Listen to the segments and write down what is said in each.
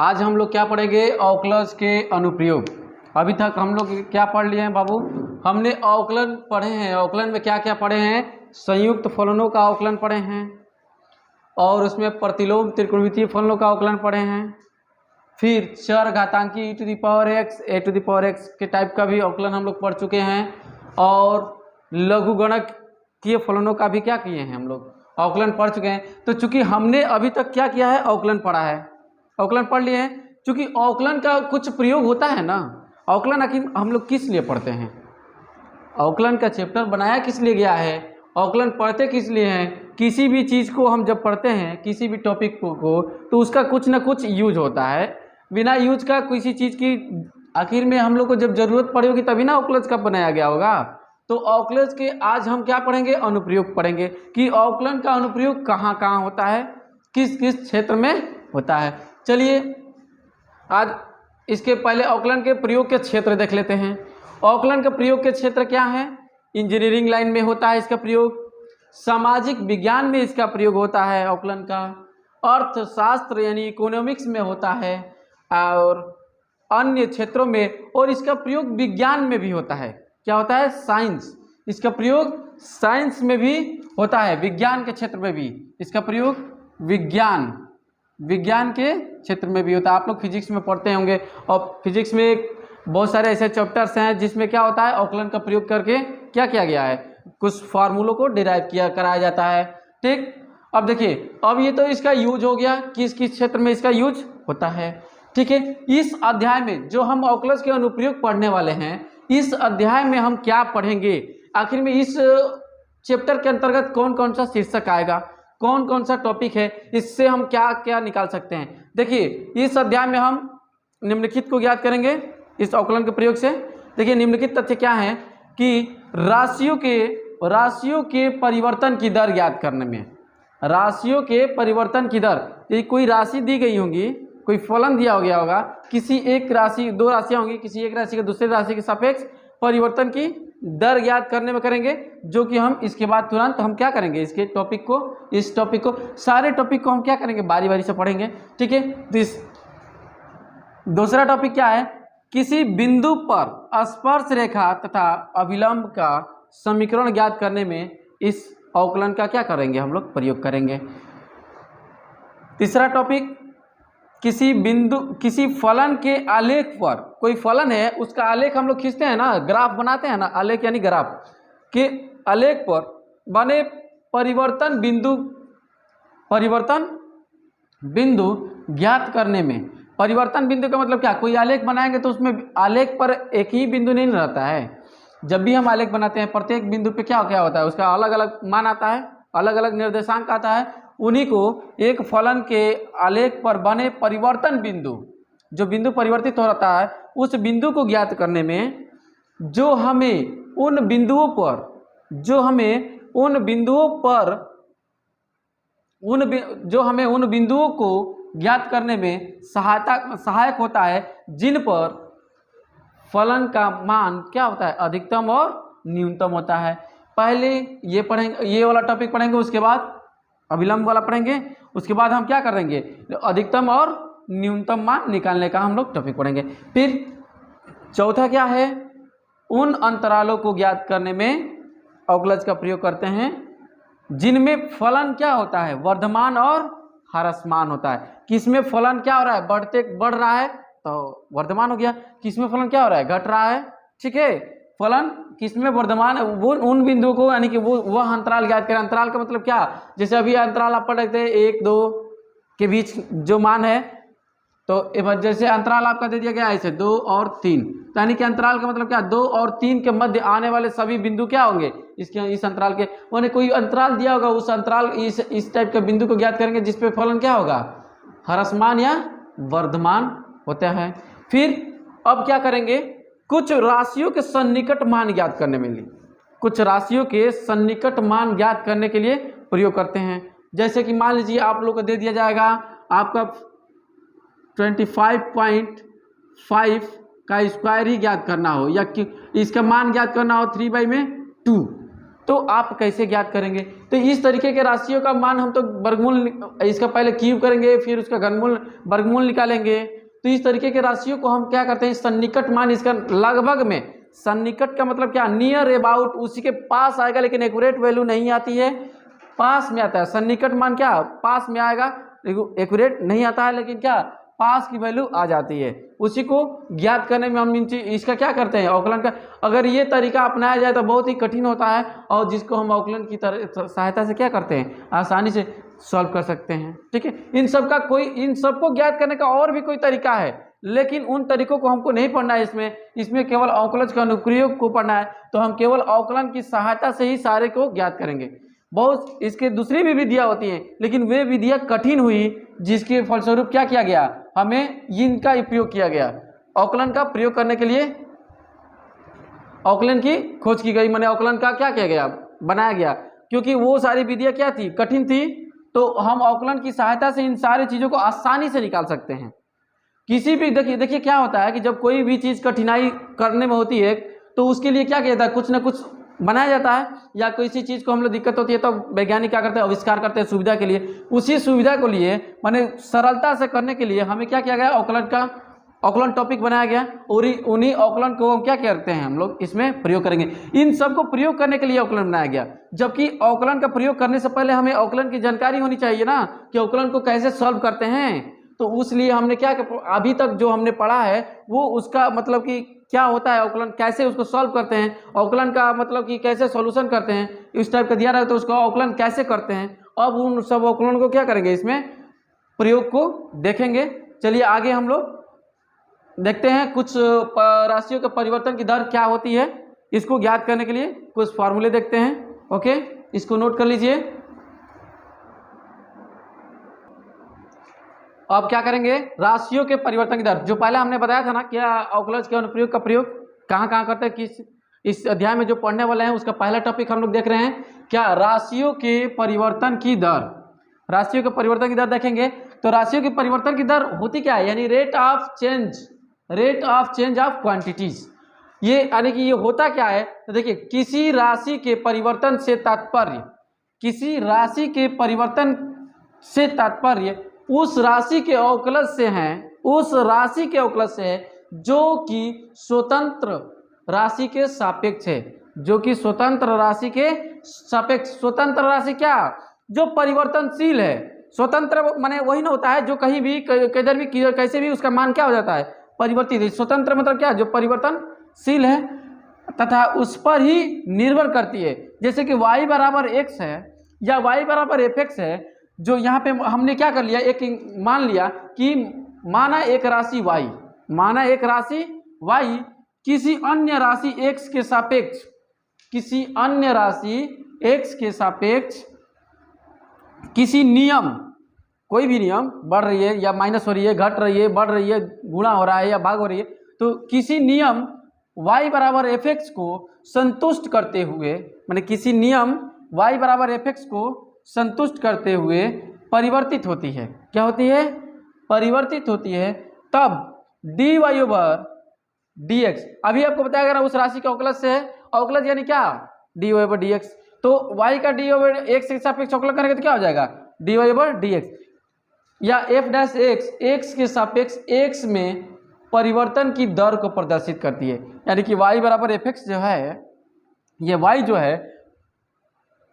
आज हम लोग क्या पढ़ेंगे? अवकलज के अनुप्रयोग। अभी तक हम लोग क्या पढ़ लिए हैं बाबू? हमने अवकलन पढ़े हैं। अवकलन में क्या क्या पढ़े हैं? संयुक्त फलनों का अवकलन पढ़े हैं और उसमें प्रतिलोम त्रिकोणमितीय फलनों का अवकलन पढ़े हैं। फिर चर घातांकी e⁻x a⁻x के टाइप का भी अवकलन हम लोग पढ़ चुके हैं और लघुगणकीय फलनों का भी क्या किए हैं हम लोग? अवकलन पढ़ चुके हैं। तो चूंकि हमने अभी तक क्या किया है? अवकलन पढ़ा है, अवकलन पढ़ लिए हैं। चूंकि अवकलन का कुछ प्रयोग होता है ना, अवकलन आखिर हम लोग किस लिए पढ़ते हैं? अवकलन का चैप्टर बनाया किस लिए गया है? अवकलन पढ़ते किस लिए हैं? किसी भी चीज़ को हम जब पढ़ते हैं, किसी भी टॉपिक को, तो उसका कुछ ना कुछ यूज होता है। बिना यूज का किसी चीज़ की आखिर में हम लोग को जब जरूरत पड़ी होगी तभी ना अवकलज का बनाया गया होगा। तो अवकलज के आज हम क्या पढ़ेंगे? अनुप्रयोग पढ़ेंगे कि अवकलन का अनुप्रयोग कहाँ कहाँ होता है, किस किस क्षेत्र में होता है। चलिए आज इसके पहले अवकलन के प्रयोग के क्षेत्र देख लेते हैं। अवकलन का प्रयोग के क्षेत्र क्या है? इंजीनियरिंग लाइन में होता है इसका प्रयोग, सामाजिक विज्ञान में इसका प्रयोग होता है अवकलन का, अर्थशास्त्र यानी इकोनॉमिक्स में होता है और अन्य क्षेत्रों में, और इसका प्रयोग विज्ञान में भी होता है। क्या होता है? साइंस। इसका प्रयोग साइंस में भी होता है, विज्ञान के क्षेत्र में भी इसका प्रयोग विज्ञान के क्षेत्र में भी होता है। आप लोग फिजिक्स में पढ़ते होंगे और फिजिक्स में बहुत सारे ऐसे चैप्टर्स हैं जिसमें क्या होता है? अवकलन का प्रयोग करके क्या किया गया है? कुछ फार्मूलों को डिराइव कराया जाता है। ठीक, अब देखिए, अब ये तो इसका यूज हो गया, किस किस क्षेत्र में इसका यूज होता है। ठीक है, इस अध्याय में जो हम अवकलज के अनुप्रयोग पढ़ने वाले हैं, इस अध्याय में हम क्या पढ़ेंगे? आखिर में इस चैप्टर के अंतर्गत कौन कौन सा शीर्षक आएगा, कौन कौन सा टॉपिक है, इससे हम क्या क्या निकाल सकते हैं? देखिए, इस अध्याय में हम निम्नलिखित को ज्ञात करेंगे इस अवकलन के प्रयोग से। देखिए, निम्नलिखित तथ्य क्या है कि राशियों के परिवर्तन की दर ज्ञात करने में, राशियों के परिवर्तन की दर, यदि कोई राशि दी गई होगी, कोई फलन दिया हो गया होगा, किसी एक राशि, दो राशियां होंगी, किसी एक राशि के दूसरे राशि के सापेक्ष परिवर्तन की दर ज्ञात करने में करेंगे, जो कि हम इसके बाद तुरंत हम क्या करेंगे? इसके टॉपिक को, इस टॉपिक को, सारे टॉपिक को हम क्या करेंगे? बारी बारी से पढ़ेंगे। ठीक है, दूसरा टॉपिक क्या है? किसी बिंदु पर स्पर्श रेखा तथा अभिलंब का समीकरण ज्ञात करने में इस अवकलन का क्या करेंगे? हम लोग प्रयोग करेंगे। तीसरा टॉपिक, किसी फलन के आलेख पर, कोई फलन है उसका आलेख हम लोग खींचते हैं ना, ग्राफ बनाते हैं ना, आलेख यानी ग्राफ के आलेख पर बने परिवर्तन बिंदु ज्ञात करने में। परिवर्तन बिंदु का मतलब क्या? कोई आलेख बनाएंगे तो उसमें आलेख पर एक ही बिंदु नहीं रहता है। जब भी हम आलेख बनाते हैं, प्रत्येक बिंदु पे क्या क्या होता है? उसका अलग अलग मान आता है, अलग अलग निर्देशांक आता है। उन्हीं को एक फलन के आलेख पर बने परिवर्तन बिंदु, जो बिंदु परिवर्तित हो रहा है, उस बिंदु को ज्ञात करने में जो हमें उन बिंदुओं को ज्ञात करने में सहायक होता है, जिन पर फलन का मान क्या होता है? अधिकतम और न्यूनतम होता है। पहले ये पढ़ेंगे, ये वाला टॉपिक पढ़ेंगे, उसके बाद अभिलंब वाला पढ़ेंगे, उसके बाद हम क्या करेंगे? अधिकतम और न्यूनतम मान निकालने का हम लोग टॉपिक पढ़ेंगे। फिर चौथा क्या है? उन अंतरालों को ज्ञात करने में अवकलज का प्रयोग करते हैं जिनमें फलन क्या होता है? वर्धमान और ह्रासमान होता है। किसमें फलन क्या हो रहा है? बढ़ रहा है तो वर्धमान हो गया। किसमें फलन क्या हो रहा है? घट रहा है। ठीक है, फलन किसमें वर्धमान है? वो उन बिंदुओं को, यानी कि वह अंतराल ज्ञात करें। अंतराल का मतलब क्या? जैसे अभी अंतराल आप पढ़ रहे थे 1 2 के बीच जो मान है, तो जैसे अंतराल आपका दे दिया गया ऐसे 2 और 3, यानी कि अंतराल का मतलब क्या? 2 और 3 के मध्य आने वाले सभी बिंदु क्या होंगे? इस अंतराल के, मैंने कोई अंतराल दिया होगा, उस अंतराल इस टाइप के बिंदु को ज्ञात करेंगे जिसपे फलन क्या होगा? ह्रासमान या वर्धमान होता है। फिर अब क्या करेंगे? कुछ राशियों के सन्निकट मान ज्ञात करने में, कुछ राशियों के सन्निकट मान ज्ञात करने के लिए प्रयोग करते हैं। जैसे कि मान लीजिए आप लोग को दे दिया जाएगा आपका 25.5 का स्क्वायर ही ज्ञात करना हो, या इसका मान ज्ञात करना हो 3/2, तो आप कैसे ज्ञात करेंगे? तो इस तरीके के राशियों का मान हम तो वर्गमूल, इसका पहले क्यूब करेंगे, फिर उसका घनमूल वर्गमूल निकालेंगे। तो इस तरीके के राशियों को हम क्या करते हैं, सन्निकट मान इसका लगभग में, सन्निकट का मतलब क्या, नियर अबाउट, उसी के पास आएगा, लेकिन एक्यूरेट वैल्यू नहीं आती है, पास में आता है। सन्निकट मान क्या, पास में आएगा, एक्यूरेट नहीं आता है, लेकिन क्या, पास की वैल्यू आ जाती है। उसी को ज्ञात करने में हम इसका क्या करते हैं, अवकलन का। अगर ये तरीका अपनाया जाए तो बहुत ही कठिन होता है, और जिसको हम अवकलन की सहायता से क्या करते हैं, आसानी से सॉल्व कर सकते हैं। ठीक है, इन सबको ज्ञात करने का और भी कोई तरीका है, लेकिन उन तरीकों को हमको नहीं पढ़ना है इसमें केवल अवकलज का अनुप्रयोग को पढ़ना है। तो हम केवल अवकलन की सहायता से ही सारे को ज्ञात करेंगे। बहुत इसके दूसरी भी विधियाँ होती हैं, लेकिन वे विधियाँ कठिन हुई, जिसके फलस्वरूप क्या किया गया, हमें इनका उपयोग किया गया। अवकलन का प्रयोग करने के लिए अवकलन की खोज की गई, माने अवकलन का क्या किया गया, बनाया गया, क्योंकि वो सारी विधियाँ क्या थी, कठिन थी। तो हम अवकलन की सहायता से इन सारी चीज़ों को आसानी से निकाल सकते हैं। किसी भी देखिए क्या होता है कि जब कोई भी चीज़ कठिनाई करने में होती है, तो उसके लिए क्या किया जाता है, कुछ ना कुछ बनाया जाता है, या किसी चीज़ को हम लोग दिक्कत होती है तो वैज्ञानिक क्या करते हैं, आविष्कार करते हैं सुविधा के लिए। उसी सुविधा को लिए माने सरलता से करने के लिए हमें क्या किया गया, अवकलन टॉपिक बनाया गया, और उन्हीं अवकलन को हम क्या करते हैं, हम लोग इसमें प्रयोग करेंगे। इन सब को प्रयोग करने के लिए अवकलन बनाया गया, जबकि अवकलन का प्रयोग करने से पहले हमें अवकलन की जानकारी होनी चाहिए ना, कि अवकलन को कैसे सॉल्व करते हैं। तो उसलिए हमने क्या, अभी तक जो हमने पढ़ा है वो उसका मतलब कि क्या होता है अवकलन, कैसे उसको सॉल्व करते हैं, अवकलन का मतलब कि कैसे सॉल्यूशन करते हैं, इस टाइप का दिया रहा है, तो उसको अवकलन कैसे करते हैं। अब उन सब अवकलन को क्या करेंगे, इसमें प्रयोग को देखेंगे। चलिए आगे हम लोग देखते हैं, कुछ राशियों के परिवर्तन की दर क्या होती है, इसको ज्ञात करने के लिए कुछ फॉर्मूले देखते हैं। ओके, इसको नोट कर लीजिए। अब क्या करेंगे, राशियों के परिवर्तन की दर, जो पहले हमने बताया था ना, क्या अवकलज के अनुप्रयोग का प्रयोग कहाँ कहाँ करते हैं, किस इस अध्याय में जो पढ़ने वाले हैं उसका पहला टॉपिक हम लोग देख रहे हैं, क्या, राशियों के परिवर्तन की दर। राशियों के परिवर्तन की दर देखेंगे तो राशियों के परिवर्तन की दर होती क्या है, यानी rate of change of quantities. ये यानी कि ये होता क्या है, तो देखिए, किसी राशि के परिवर्तन से तात्पर्य, किसी राशि के परिवर्तन से तात्पर्य उस राशि के अवकलज से हैं, उस राशि के अवकलज से है जो कि स्वतंत्र राशि के सापेक्ष है, जो कि स्वतंत्र राशि के सापेक्ष। स्वतंत्र राशि क्या, जो परिवर्तनशील है। स्वतंत्र माने वही ना होता है जो कहीं भी किधर भी कैसे भी उसका मान क्या हो जाता है, परिवर्तित है। स्वतंत्र मतलब क्या, जो परिवर्तनशील है तथा उस पर ही निर्भर करती है। जैसे कि y बराबर x है या y बराबर fx है, जो यहाँ पे हमने क्या कर लिया, एक मान लिया कि माना एक राशि y किसी अन्य राशि x के सापेक्ष, किसी अन्य राशि x के सापेक्ष किसी नियम, कोई भी नियम, बढ़ रही है या माइनस हो रही है, घट रही है, बढ़ रही है, गुणा हो रहा है या भाग हो रही है, तो किसी नियम y बराबर fx को संतुष्ट करते हुए, माने किसी नियम y बराबर fx को संतुष्ट करते हुए परिवर्तित होती है। क्या होती है, परिवर्तित होती है। तब dy ओवर dx, अभी आपको बताया गया ना उस राशि का अवकलज से है, अवकलज यानी क्या, dy ओवर dx। तो y का dy ओवर x के सापेक्ष अवकलन करेंगे तो क्या हो जाएगा, dy ओवर dx, या f डैश x के सापेक्ष x में परिवर्तन की दर को प्रदर्शित करती है। यानी कि y बराबर fx जो है, ये y जो है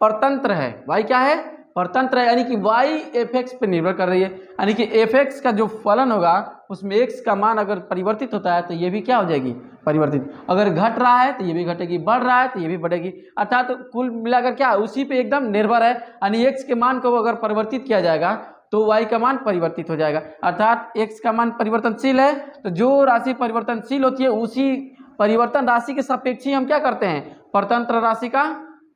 परतंत्र है, y क्या है, परतंत्र है, यानी कि y fx पे निर्भर कर रही है। यानी कि fx का जो फलन होगा उसमें x का मान अगर परिवर्तित होता है तो ये भी क्या हो जाएगी, परिवर्तित। अगर घट रहा है तो ये भी घटेगी, बढ़ रहा है तो ये भी बढ़ेगी, अर्थात तो कुल मिलाकर क्या उसी पे एकदम निर्भर है। यानी x के मान को अगर परिवर्तित किया जाएगा तो y का मान परिवर्तित हो जाएगा, अर्थात x का मान परिवर्तनशील है। तो जो राशि परिवर्तनशील होती है उसी परिवर्तन राशि के सापेक्ष ही हम क्या करते हैं, परतंत्र राशि का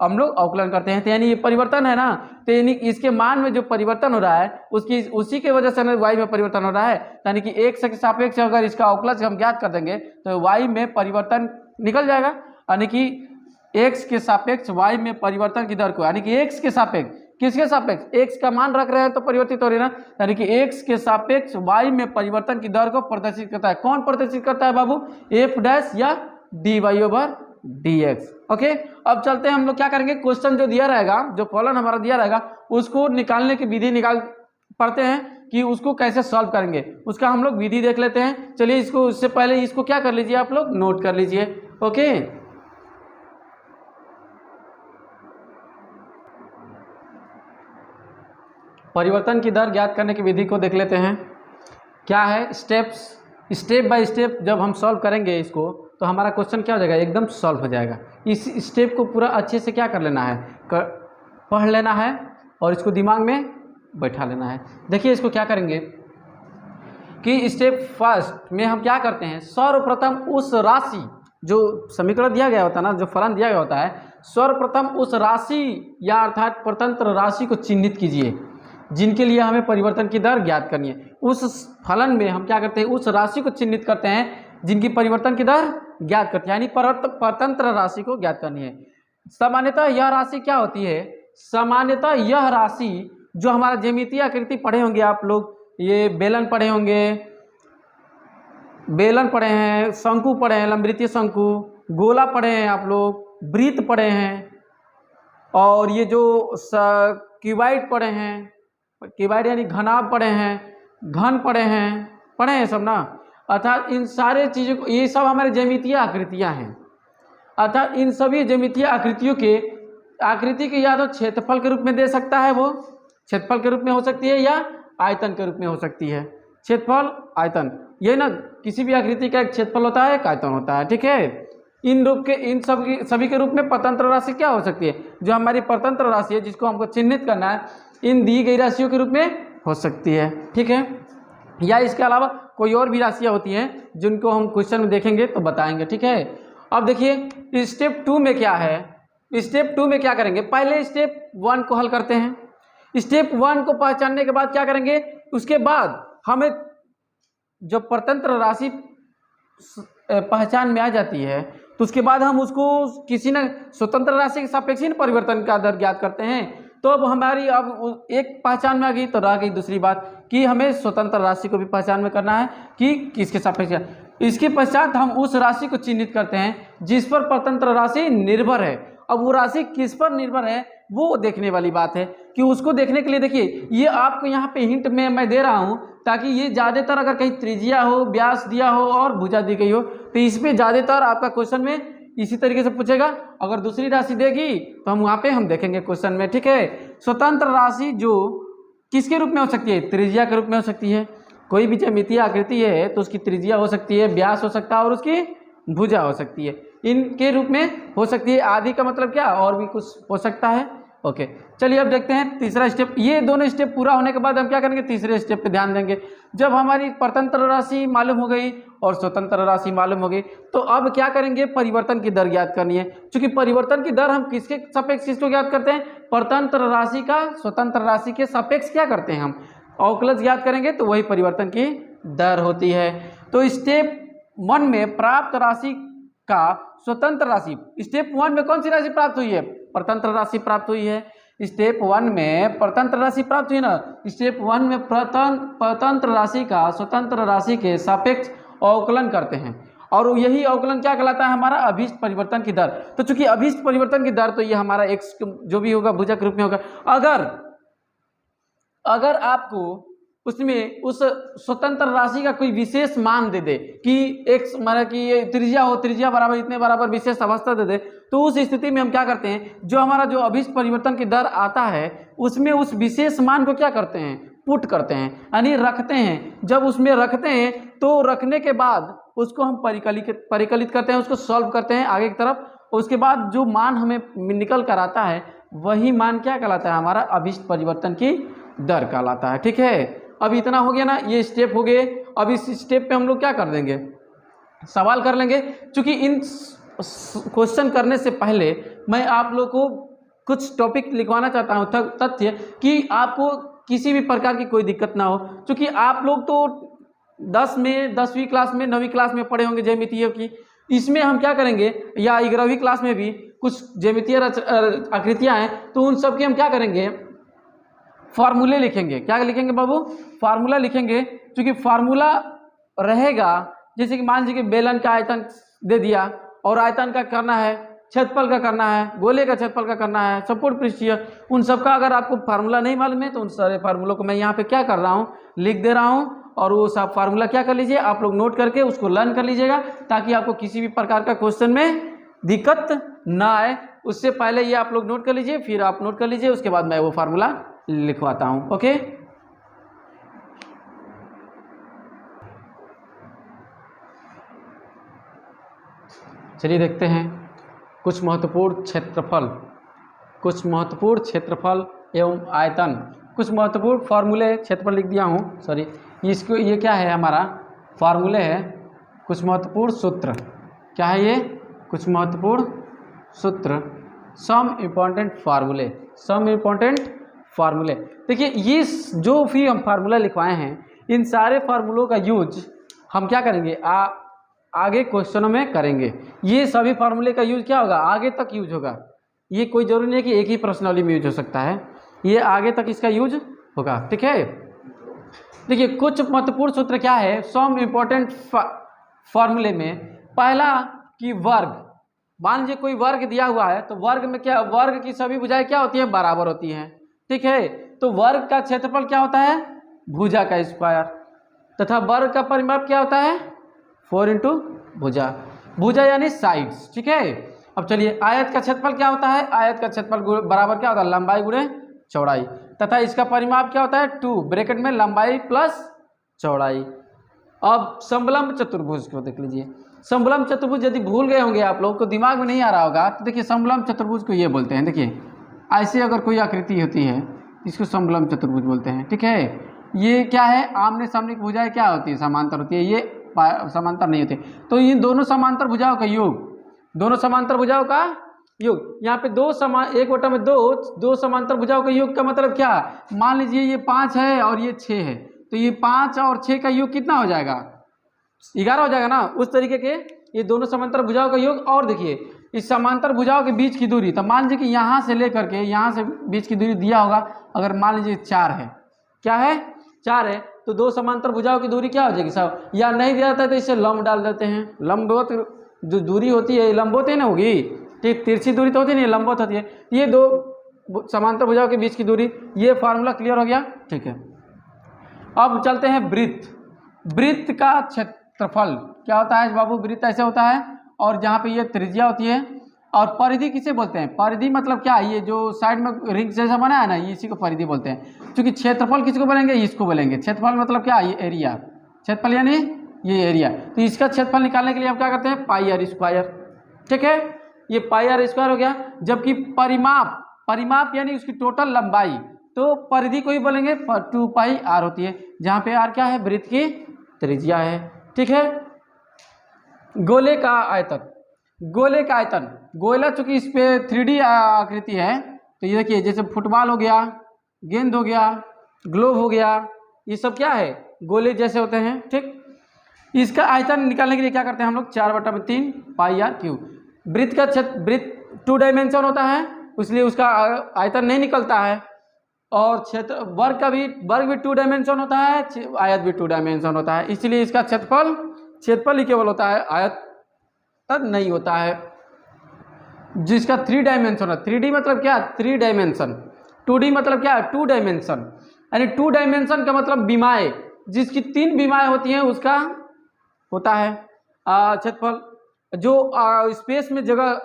हम लोग अवकलन करते हैं। तो यानी ये परिवर्तन है ना, तो यानी इसके मान में जो परिवर्तन हो रहा है उसकी उसी के वजह से y में परिवर्तन हो रहा है। यानी कि x के सापेक्ष अगर इसका अवकलज हम ज्ञात कर देंगे तो y में परिवर्तन निकल जाएगा। यानी कि x के सापेक्ष y में परिवर्तन की दर को, यानी कि x के सापेक्ष, किसके सापेक्ष, x का मान रख रहे हैं तो परिवर्तित हो रही है ना, यानी कि x के सापेक्ष y में परिवर्तन की दर को प्रदर्शित करता है। कौन प्रदर्शित करता है बाबू, f डैश या dy ओवर dx। ओके, अब चलते हैं हम लोग क्या करेंगे, क्वेश्चन जो दिया रहेगा, जो फलन हमारा दिया रहेगा उसको निकालने की विधि पढ़ते हैं कि उसको कैसे सॉल्व करेंगे, उसका हम लोग विधि देख लेते हैं। चलिए इसको, उससे पहले इसको क्या कर लीजिए, आप लोग नोट कर लीजिए। ओके, परिवर्तन की दर ज्ञात करने की विधि को देख लेते हैं। क्या है, स्टेप बाय स्टेप जब हम सॉल्व करेंगे इसको तो हमारा क्वेश्चन क्या हो जाएगा, एकदम सॉल्व हो जाएगा। इस स्टेप को पूरा अच्छे से क्या कर लेना है, पढ़ लेना है और इसको दिमाग में बैठा लेना है। देखिए इसको क्या करेंगे कि स्टेप फर्स्ट में हम क्या करते हैं, सर्वप्रथम उस राशि, जो समीकरण दिया गया होता है ना, जो फलन दिया गया होता है, सर्वप्रथम उस राशि या अर्थात स्वतंत्र राशि को चिन्हित कीजिए जिनके लिए हमें परिवर्तन की दर ज्ञात करनी है। उस फलन में हम क्या करते हैं, उस राशि को चिन्हित करते हैं जिनकी परिवर्तन की दर ज्ञात करते हैं, यानी परतंत्र राशि को ज्ञात करनी है। सामान्यतः यह राशि क्या होती है, सामान्यतः यह राशि जो हमारा ज्यामितीय आकृति पढ़े होंगे आप लोग, ये बेलन पढ़े होंगे, बेलन पढ़े हैं, शंकु पढ़े हैं, लंबवृत्तीय शंकु, गोला पढ़े हैं आप लोग, वृत्त पढ़े हैं, और ये जो क्यूबाइड पढ़े हैं, क्यूबाइड यानी घनाभ पढ़े हैं, घन पढ़े हैं सब ना। अर्थात इन सारे चीज़ों को, ये सब हमारे ज्यामितीय आकृतियाँ हैं। अर्थात इन सभी ज्यामितीय आकृतियों के आकृति के या तो क्षेत्रफल के रूप में दे सकता है, वो क्षेत्रफल के रूप में हो सकती है या आयतन के रूप में हो सकती है। क्षेत्रफल आयतन, ये ना किसी भी आकृति का एक क्षेत्रफल होता है, एक आयतन होता है, ठीक है। इन रूप के, इन सभी के रूप में परतंत्र राशि क्या हो सकती है, जो हमारी परतंत्र राशि है जिसको हमको चिन्हित करना है, इन दी गई राशियों के रूप में हो सकती है, ठीक है। या इसके अलावा कोई और भी राशियाँ होती हैं जिनको हम क्वेश्चन में देखेंगे तो बताएंगे, ठीक है। अब देखिए स्टेप 2 में क्या है, स्टेप 2 में क्या करेंगे, पहले स्टेप 1 को हल करते हैं। स्टेप 1 को पहचानने के बाद क्या करेंगे, उसके बाद हमें जो परतंत्र राशि पहचान में आ जाती है तो उसके बाद हम उसको किसी न स्वतंत्र राशि के सापेक्ष परिवर्तन का दर ज्ञात करते हैं। तो अब हमारी अब एक पहचान में आ गई, तो रह गई दूसरी बात कि हमें स्वतंत्र राशि को भी पहचान में करना है कि किसके सापेक्ष। इसके पश्चात हम उस राशि को चिन्हित करते हैं जिस पर परतंत्र राशि निर्भर है। अब वो राशि किस पर निर्भर है वो देखने वाली बात है कि उसको देखने के लिए देखिए, ये आपको यहाँ पे हिंट में मैं दे रहा हूँ ताकि ये ज़्यादातर अगर कहीं त्रिज्या हो, व्यास दिया हो और भुजा दी गई हो तो इसमें ज़्यादातर आपका क्वेश्चन में इसी तरीके से पूछेगा। अगर दूसरी राशि देगी तो हम वहाँ पे हम देखेंगे क्वेश्चन में, ठीक है। स्वतंत्र राशि जो किसके रूप में हो सकती है, त्रिज्या के रूप में हो सकती है। कोई भी ज्यामितीय आकृति है तो उसकी त्रिज्या हो सकती है, व्यास हो सकता है और उसकी भुजा हो सकती है, इनके रूप में हो सकती है। आदि का मतलब क्या, और भी कुछ हो सकता है। ओके, चलिए अब देखते हैं तीसरा स्टेप। ये दोनों स्टेप पूरा होने के बाद हम क्या करेंगे, तीसरे स्टेप पे ध्यान देंगे। जब हमारी परतंत्र राशि मालूम हो गई और स्वतंत्र राशि मालूम हो गई तो अब क्या करेंगे, परिवर्तन की दर ज्ञात करनी है। क्योंकि परिवर्तन की दर हम किसके सापेक्ष किसको ज्ञात करते हैं, परतंत्र राशि का स्वतंत्र राशि के सापेक्ष क्या करते हैं, हम अवकलज ज्ञात करेंगे तो वही परिवर्तन की दर होती है। तो स्टेप 1 में प्राप्त राशि का स्वतंत्र राशि, स्टेप 1 में कौन सी राशि प्राप्त हुई है, परतंत्र राशि प्राप्त हुई है। स्टेप 1 में परतंत्र राशि प्राप्त हुई ना, स्टेप 1 में परतंत्र राशि का स्वतंत्र राशि के सापेक्ष अवकलन करते हैं और यही अवकलन क्या कहलाता है, हमारा अभीष्ट परिवर्तन की दर। तो चूंकि अभीष्ट परिवर्तन की दर तो ये हमारा x जो भी होगा भुजा के रूप में होगा। अगर आपको उसमें उस स्वतंत्र राशि का कोई विशेष मान दे दे कि x हमारा कि ये त्रिज्या हो, त्रिज्या बराबर इतने बराबर विशेष अवस्था दे दे, तो उस स्थिति में हम क्या करते हैं, जो हमारा जो अभीष्ट परिवर्तन की दर आता है उसमें उस विशेष मान को क्या करते हैं, पुट करते हैं, यानी रखते हैं। जब उसमें रखते हैं तो रखने के बाद उसको हम परिकलित करते हैं, उसको सॉल्व करते हैं आगे की तरफ। उसके बाद जो मान हमें निकल कर आता है वही मान क्या कहलाता है, हमारा अभीष्ट परिवर्तन की दर कहलाता है, ठीक है। अब इतना हो गया ना, ये स्टेप हो गए। अब इस स्टेप पे हम लोग क्या कर देंगे, सवाल कर लेंगे। क्योंकि इन क्वेश्चन करने से पहले मैं आप लोग को कुछ टॉपिक लिखवाना चाहता हूँ, तथ्य कि आपको किसी भी प्रकार की कोई दिक्कत ना हो। क्योंकि आप लोग तो 10वीं क्लास में 9वीं क्लास में पढ़े होंगे ज्यामितीय की, इसमें हम क्या करेंगे, या 11वीं क्लास में भी कुछ ज्यामितीय आकृतियाँ हैं तो उन सब की हम क्या करेंगे, फार्मूले लिखेंगे। क्या लिखेंगे बाबू, फार्मूला लिखेंगे। क्योंकि फार्मूला रहेगा, जैसे कि मान लीजिए कि बेलन का आयतन दे दिया और आयतन का करना है, क्षेत्रफल का करना है, गोले का क्षेत्रफल का करना है, संपूर्ण पृष्ठीय, उन सब का अगर आपको फार्मूला नहीं मालूम है तो उन सारे फार्मूलों को मैं यहाँ पे क्या कर रहा हूँ, लिख दे रहा हूँ। और वो सब फार्मूला क्या कर लीजिए, आप लोग नोट करके उसको लर्न कर लीजिएगा, ताकि आपको किसी भी प्रकार का क्वेश्चन में दिक्कत ना आए। उससे पहले ये आप लोग नोट कर लीजिए, फिर आप नोट कर लीजिए, उसके बाद मैं वो फार्मूला लिखवाता हूँ। ओके, चलिए देखते हैं कुछ महत्वपूर्ण क्षेत्रफल एवं आयतन, कुछ महत्वपूर्ण फार्मूले। क्षेत्रफल लिख दिया हूँ, सॉरी, इसको ये क्या है, हमारा फार्मूले है। कुछ महत्वपूर्ण सूत्र क्या है, ये कुछ महत्वपूर्ण सूत्र, सम इम्पॉर्टेंट फार्मूले। देखिए ये जो भी हम फार्मूला लिखवाए हैं, इन सारे फार्मूलों का यूज हम क्या करेंगे, आगे क्वेश्चनों में करेंगे। ये सभी फार्मूले का यूज क्या होगा, आगे तक यूज होगा। ये कोई जरूरी नहीं है कि एक ही प्रश्नावली में यूज हो सकता है, ये आगे तक इसका यूज होगा। ठीक है, देखिए कुछ महत्वपूर्ण सूत्र क्या है सम इम्पोर्टेंट फार्मूले में। पहला कि वर्ग, मान लीजिए कोई वर्ग दिया हुआ है, तो वर्ग में क्या, वर्ग की सभी भुजाएं क्या होती है, बराबर होती हैं। ठीक है, तो वर्ग का क्षेत्रफल क्या होता है, भुजा का स्क्वायर, तथा वर्ग का परिमाप क्या होता है, 4 इंटू भुजा यानी साइड्स। ठीक है, अब चलिए आयत का क्षेत्रफल क्या होता है, आयत का क्षेत्रफल बराबर क्या होता है, लंबाई गुणे चौड़ाई, तथा इसका परिमाप क्या होता है, 2 ब्रैकेट में लंबाई प्लस चौड़ाई। अब समलंब चतुर्भुज को देख लीजिए, समलंब चतुर्भुज यदि भूल गए होंगे आप लोग को, दिमाग में नहीं आ रहा होगा, तो देखिए समलंब चतुर्भुज को ये बोलते हैं। देखिए ऐसे अगर कोई आकृति होती है इसको समलंब चतुर्भुज बोलते हैं। ठीक है, ये क्या है, आमने सामने की भुजाएं क्या होती है, समांतर होती है, ये समांतर नहीं होती। तो इन दोनों समांतर भुजाओं का योग, दोनों समांतर भुजाओं का योग, यहाँ पे 1/2 समांतर भुजाओं का योग का मतलब क्या, मान लीजिए ये 5 है और ये 6 है, तो ये 5 और 6 का योग कितना हो जाएगा, 11 हो जाएगा ना। उस तरीके के ये दोनों समांतर भुजाओं का योग। और देखिए इस समांतर भुजाओं के बीच की दूरी, तो मान लीजिए कि यहाँ से लेकर के यहाँ से बीच की दूरी दिया होगा, अगर मान लीजिए 4 है, क्या है, 4 है, तो 2 समांतर भुजाओं की दूरी क्या हो जाएगी साहब, या नहीं दिया जाता है तो इसे लंब डाल देते हैं। लंबवत जो दूरी होती है लंबवत ही ना होगी, ठीक, तिरछी दूरी तो होती नहीं, लंबवत होती है। ये 2 समांतर भुजाओं के बीच की दूरी, ये फार्मूला क्लियर हो गया। ठीक है, अब चलते हैं वृत्त का क्षेत्रफल क्या होता है बाबू, वृत्त ऐसे होता है, और जहाँ पे ये त्रिज्या होती है। और परिधि किसे बोलते हैं, परिधि मतलब क्या, ये जो साइड में रिंग जैसा बना है ना, इसी को परिधि बोलते हैं। क्योंकि क्षेत्रफल किसको बोलेंगे, इसको बोलेंगे। क्षेत्रफल मतलब क्या, ये एरिया, क्षेत्रफल यानी ये एरिया। तो इसका क्षेत्रफल निकालने के लिए हम क्या करते हैं, पाई आर स्क्वायर। ठीक है, ये पाई आर स्क्वायर हो गया। जबकि परिमाप यानी उसकी टोटल लंबाई, तो परिधि को ही बोलेंगे 2 पाई आर होती है, जहाँ पे आर क्या है, वृत्त की त्रिज्या है। ठीक है, गोले का आयतन, गोला चूंकि इस पे 3D आकृति है, तो ये देखिए जैसे फुटबॉल हो गया, गेंद हो गया, ग्लोब हो गया, ये सब क्या है, गोले जैसे होते हैं। ठीक, इसका आयतन निकालने के लिए क्या करते हैं हम लोग, 4/3 पाई आर क्यूब। वृत्त का वृत्त 2 डायमेंशन होता है, इसलिए उसका आयतन नहीं निकलता है। और वर्ग भी 2 डायमेंशन होता है, आयत भी 2 डायमेंशन होता है, इसलिए इसका क्षेत्रफल ही केवल होता है, आयतन नहीं होता है। जिसका 3 डायमेंशन है, 3D मतलब क्या, 3 डायमेंशन, 2D मतलब क्या, 2 डायमेंशन, यानी 2 डायमेंशन का मतलब बीमाएं, जिसकी 3 बीमाएं होती हैं उसका होता है क्षेत्रफल। जो स्पेस में जगह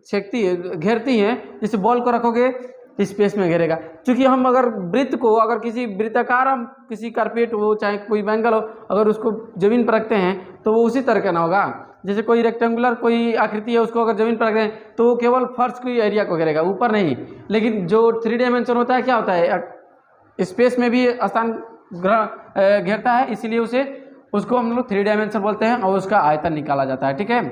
छेकती है, घेरती है, जैसे बॉल को रखोगे स्पेस में घेरेगा। क्योंकि हम अगर वृत्त को, अगर किसी वृत्ताकार, हम किसी कारपेट हो चाहे कोई बैंगल हो, अगर उसको जमीन पर रखते हैं तो वो उसी तरह का ना होगा। जैसे कोई रेक्टेंगुलर कोई आकृति है, उसको अगर जमीन पर रख दें तो वो केवल फर्श की एरिया को घेरेगा, ऊपर नहीं। लेकिन जो 3 डायमेंशन होता है, क्या होता है, स्पेस में भी स्थान घेरता है, इसीलिए उसको हम लोग 3 डायमेंशन बोलते हैं, और उसका आयतन निकाला जाता है। ठीक है,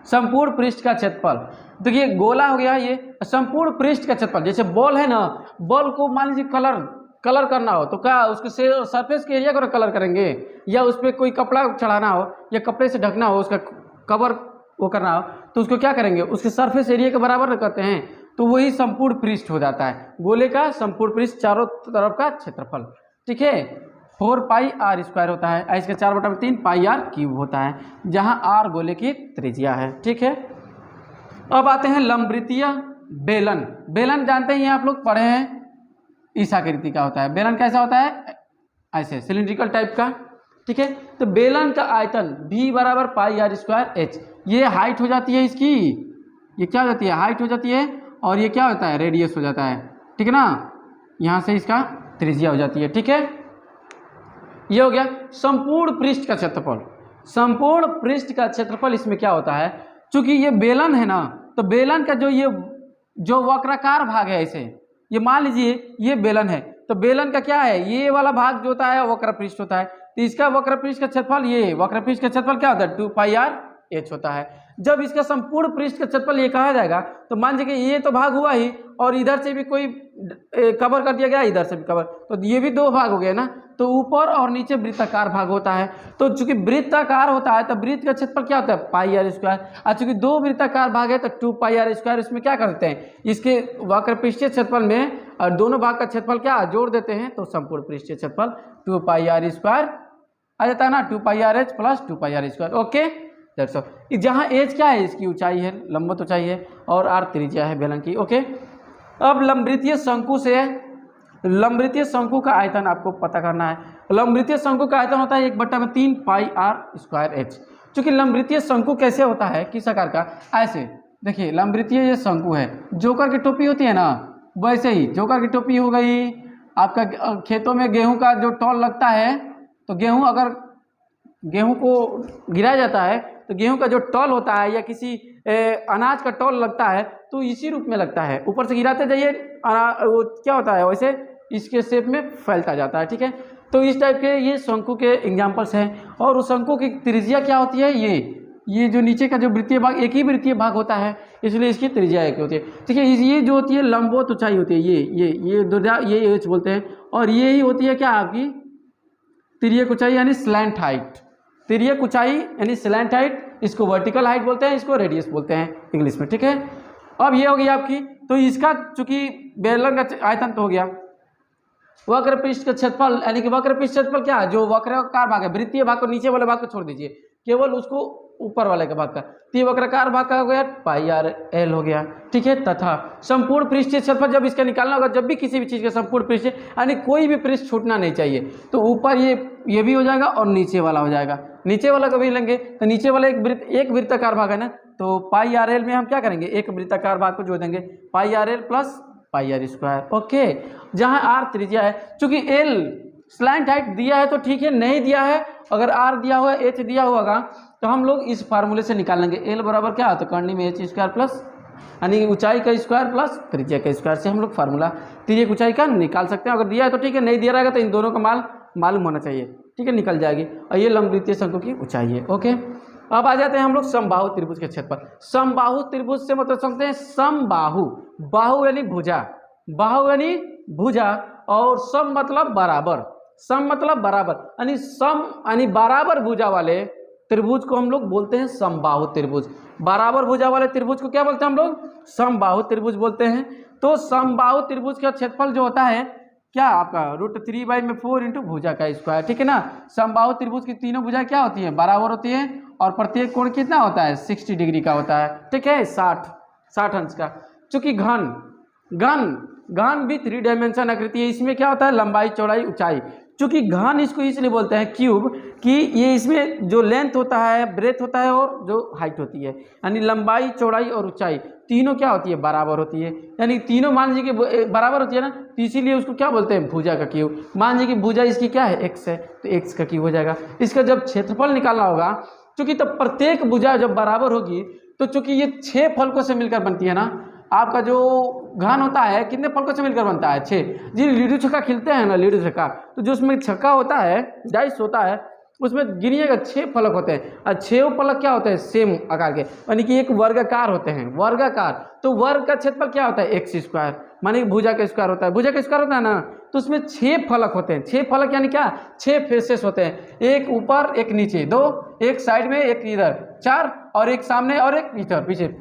संपूर्ण पृष्ठ का क्षेत्रफल, देखिए गोला हो गया, ये संपूर्ण पृष्ठ का क्षेत्रफल। जैसे बॉल है ना, बॉल को मान लीजिए कलर करना हो, तो क्या उसके सरफेस के एरिया को कलर करेंगे, या उस पर कोई कपड़ा चढ़ाना हो या कपड़े से ढकना हो, उसका कवर वो करना हो, तो उसको क्या करेंगे, उसके सरफेस एरिया के बराबर करते हैं, तो वही संपूर्ण पृष्ठ हो जाता है। गोले का संपूर्ण पृष्ठ, चारों तरफ का क्षेत्रफल। ठीक है, 4 पाई आर स्क्वायर होता है, इसका 4/3 पाई आर क्यूब होता है, जहां आर गोले की त्रिज्या है। ठीक है, अब आते हैं लंबवृत्तीय बेलन। बेलन जानते हैं आप लोग, पढ़े हैं, इस आकृति का होता है। बेलन कैसा होता है? ऐसे सिलिंड्रिकल टाइप का। ठीक है, तो बेलन का आयतन V बराबर पाई आर स्क्वायर एच, ये हाइट हो जाती है इसकी, ये क्या हो जाती है? हाइट हो जाती है, और ये क्या होता है? रेडियस हो जाता है। ठीक है ना, यहाँ से इसका त्रिज्या हो जाती है। ठीक है, ये हो गया संपूर्ण पृष्ठ का क्षेत्रफल। संपूर्ण पृष्ठ का क्षेत्रफल इसमें क्या होता है, चूंकि ये बेलन है ना, तो बेलन का जो वक्राकार भाग है, इसे ये मान लीजिए ये बेलन है, तो बेलन का क्या है? ये वाला भाग जो होता है वक्र पृष्ठ होता है, तो इसका वक्र पृष्ठ का क्षेत्रफल, ये वक्र पृष्ठ का क्षेत्रफल क्या होता है? 2 पाई आर एच होता है। जब इसका संपूर्ण पृष्ठ का क्षेत्रफल ये कहा जाएगा, तो मान लीजिए ये तो भाग हुआ ही, और इधर से भी कोई कवर कर दिया गया, इधर से भी कवर, तो ये भी 2 भाग हो गए ना, तो ऊपर और नीचे वृत्ताकार भाग होता है। तो चूंकि वृत्ताकार होता है, तो वृत्त का क्षेत्रफल क्या होता है? पाई आर स्क्वायर। और चूंकि 2 वृत्ताकार भाग है, तो 2 पाई आर स्क्वायर। इसमें क्या करते हैं? इसके वक्र पृष्ठीय क्षेत्रफल में और दोनों भाग का क्षेत्रफल क्या जोड़ देते हैं, तो संपूर्ण पृष्ठीय क्षेत्रफल 2 पाई आर स्क्वायर आ जाता है ना, 2 pi R H plus 2 pi R square. Okay, that's all. जहाँ एच क्या है? इसकी ऊंचाई है, लंबवत ऊंचाई है, और आर त्रिज्या है बेलन की। ओके, अब लंबवृत्तीय शंकु से, लंबवृत्तीय शंकु का आयतन आपको पता करना है। लंबवृत्तीय शंकु का आयतन होता है 1/3 पाई आर स्क्वायर एच। चूंकि लंबवृत्तीय शंकु कैसे होता है, किस आकार का? ऐसे देखिए, लंबवृत्तीय ये शंकु है, जोकर की टोपी होती है ना, वैसे ही जोकर की टोपी हो गई। आपका खेतों में गेहूं का जो टॉल लगता है, तो गेहूं अगर गेहूं को गिराया जाता है, तो गेहूं का जो टॉल होता है या किसी अनाज का टॉल लगता है, तो इसी रूप में लगता है। ऊपर से गिराते जाइए, वो क्या होता है? वैसे इसके शेप में फैलता जाता है। ठीक है, तो इस टाइप के ये शंकु के एग्जाम्पल्स हैं। और उस शंकु की त्रिज्या क्या होती है? ये जो नीचे का जो वृत्तीय भाग, एक ही वृत्तीय भाग होता है, इसलिए इसकी त्रिज्या एक होती है। ठीक है, ये जो होती है लंबवत ऊंचाई होती है, ये एच बोलते हैं। और ये ही होती है क्या? आपकी तिर्यक ऊंचाई यानी स्लैंट हाइट। तिर्यक ऊंचाई यानी स्लैंट हाइट, इसको वर्टिकल हाइट बोलते हैं, इसको रेडियस बोलते हैं इंग्लिश में। ठीक है, अब ये हो गई आपकी, तो इसका चूंकि बेलन का आयतन तो हो गया, वक्र पृष्ठ का क्षेत्रफल यानी कि वक्र पृष्ठ क्षेत्रफल क्या है? जो वक्राकार भाग है, वृत्तीय भाग को, नीचे वाले भाग को छोड़ दीजिए, केवल उसको ऊपर वाले का भाग का, तो ये वक्राकार भाग का हो गया पाई आर एल हो गया। ठीक है, तथा संपूर्ण पृष्ठीय क्षेत्रफल जब इसका निकालना होगा, जब भी किसी भी चीज़ का संपूर्ण पृष्ठ यानी कोई भी पृष्ठ छूटना नहीं चाहिए, तो ऊपर ये भी हो जाएगा और नीचे वाला हो जाएगा। नीचे वाला कभी लेंगे तो नीचे वाला एक वृत्ताकार भाग है ना, तो पाई आर एल में हम क्या करेंगे? एक वृत्ताकार भाग को जोड़ देंगे, pi R L plus pi R square. Okay, जहाँ आर त्रिज्या है, चूंकि एल स्लैंट हाइट दिया है तो ठीक है, नहीं दिया है, अगर आर दिया हुआ, एच दिया होगा, तो हम लोग इस फार्मूले से निकाल लेंगे। एल बराबर क्या होता है? कर्णी में एच स्क्वायर प्लस, यानी ऊंचाई का स्क्वायर प्लस त्रिज्या का स्क्वायर से हम लोग फार्मूला त्रिज्या ऊंचाई का निकाल सकते हैं। अगर दिया है तो ठीक है, नहीं दिया रहेगा तो इन दोनों का मालूम होना चाहिए। ठीक है, निकल जाएगी। और ये लंबवृत्तीय शंकु की ऊंचाई है। ओके, अब आ जाते हैं हम लोग समबाहु त्रिभुज के क्षेत्रफल। समबाहु त्रिभुज से मतलब समझते हैं समबाहु, बाहु यानी भुजा, बाहु यानी भुजा, और सम मतलब बराबर, सम मतलब बराबर, यानी सम यानी बराबर भुजा वाले त्रिभुज को हम लोग बोलते हैं समबाहु त्रिभुज। बराबर भुजा वाले त्रिभुज को क्या बोलते हैं हम लोग? समबाहु त्रिभुज बोलते हैं। तो समबाहु त्रिभुज का क्षेत्रफल जो होता है क्या आपका? √3/4 इंटू भुजा का स्क्वायर। ठीक है ना, समबाहु त्रिभुज की तीनों भुजा क्या होती है? बराबर होती है, और प्रत्येक कोण कितना होता है? 60 डिग्री का होता है। ठीक है, 60 अंश का। चूंकि घन भी 3 डायमेंशन आकृति है, इसमें क्या होता है? लंबाई, चौड़ाई, ऊंचाई। चूंकि घन इसको इसलिए बोलते हैं क्यूब, कि ये इसमें जो लेंथ होता है, ब्रेथ होता है, और जो हाइट होती है, यानी लंबाई, चौड़ाई और ऊंचाई तीनों क्या होती है? बराबर होती है। यानी तीनों मान लीजिए कि बराबर होती है ना, तो इसीलिए उसको क्या बोलते हैं? भुजा का क्यूब। मान लीजिए कि भुजा इसकी क्या है? x है, तो x का क्यूब हो जाएगा। इसका जब क्षेत्रफल निकालना होगा, चूंकि तब प्रत्येक भुजा जब बराबर होगी, तो चूंकि ये 6 फलकों से मिलकर बनती है ना, आपका जो घन होता है कितने फलकों से मिलकर बनता है? 6। जी लीडू छक्का खिलते हैं ना, लीडू छक्का, तो जो उसमें छक्का होता है, डाइस होता है, उसमें गिनिएगा 6 फलक होते हैं, और 6 फलक क्या होते हैं? सेम आकार के, यानी कि एक वर्गाकार होते हैं, वर्गाकार। तो वर्ग का क्षेत्रफल क्या होता है? x स्क्वायर, माने भुजा का स्क्वायर होता है। भुजा का स्क्वायर होता है ना, तो उसमें 6 फलक होते हैं। 6 फलक यानी क्या? 6 फेसेस होते हैं, एक ऊपर एक नीचे, 2 एक साइड में, एक इधर, 4, और एक सामने और एक इधर पीछे,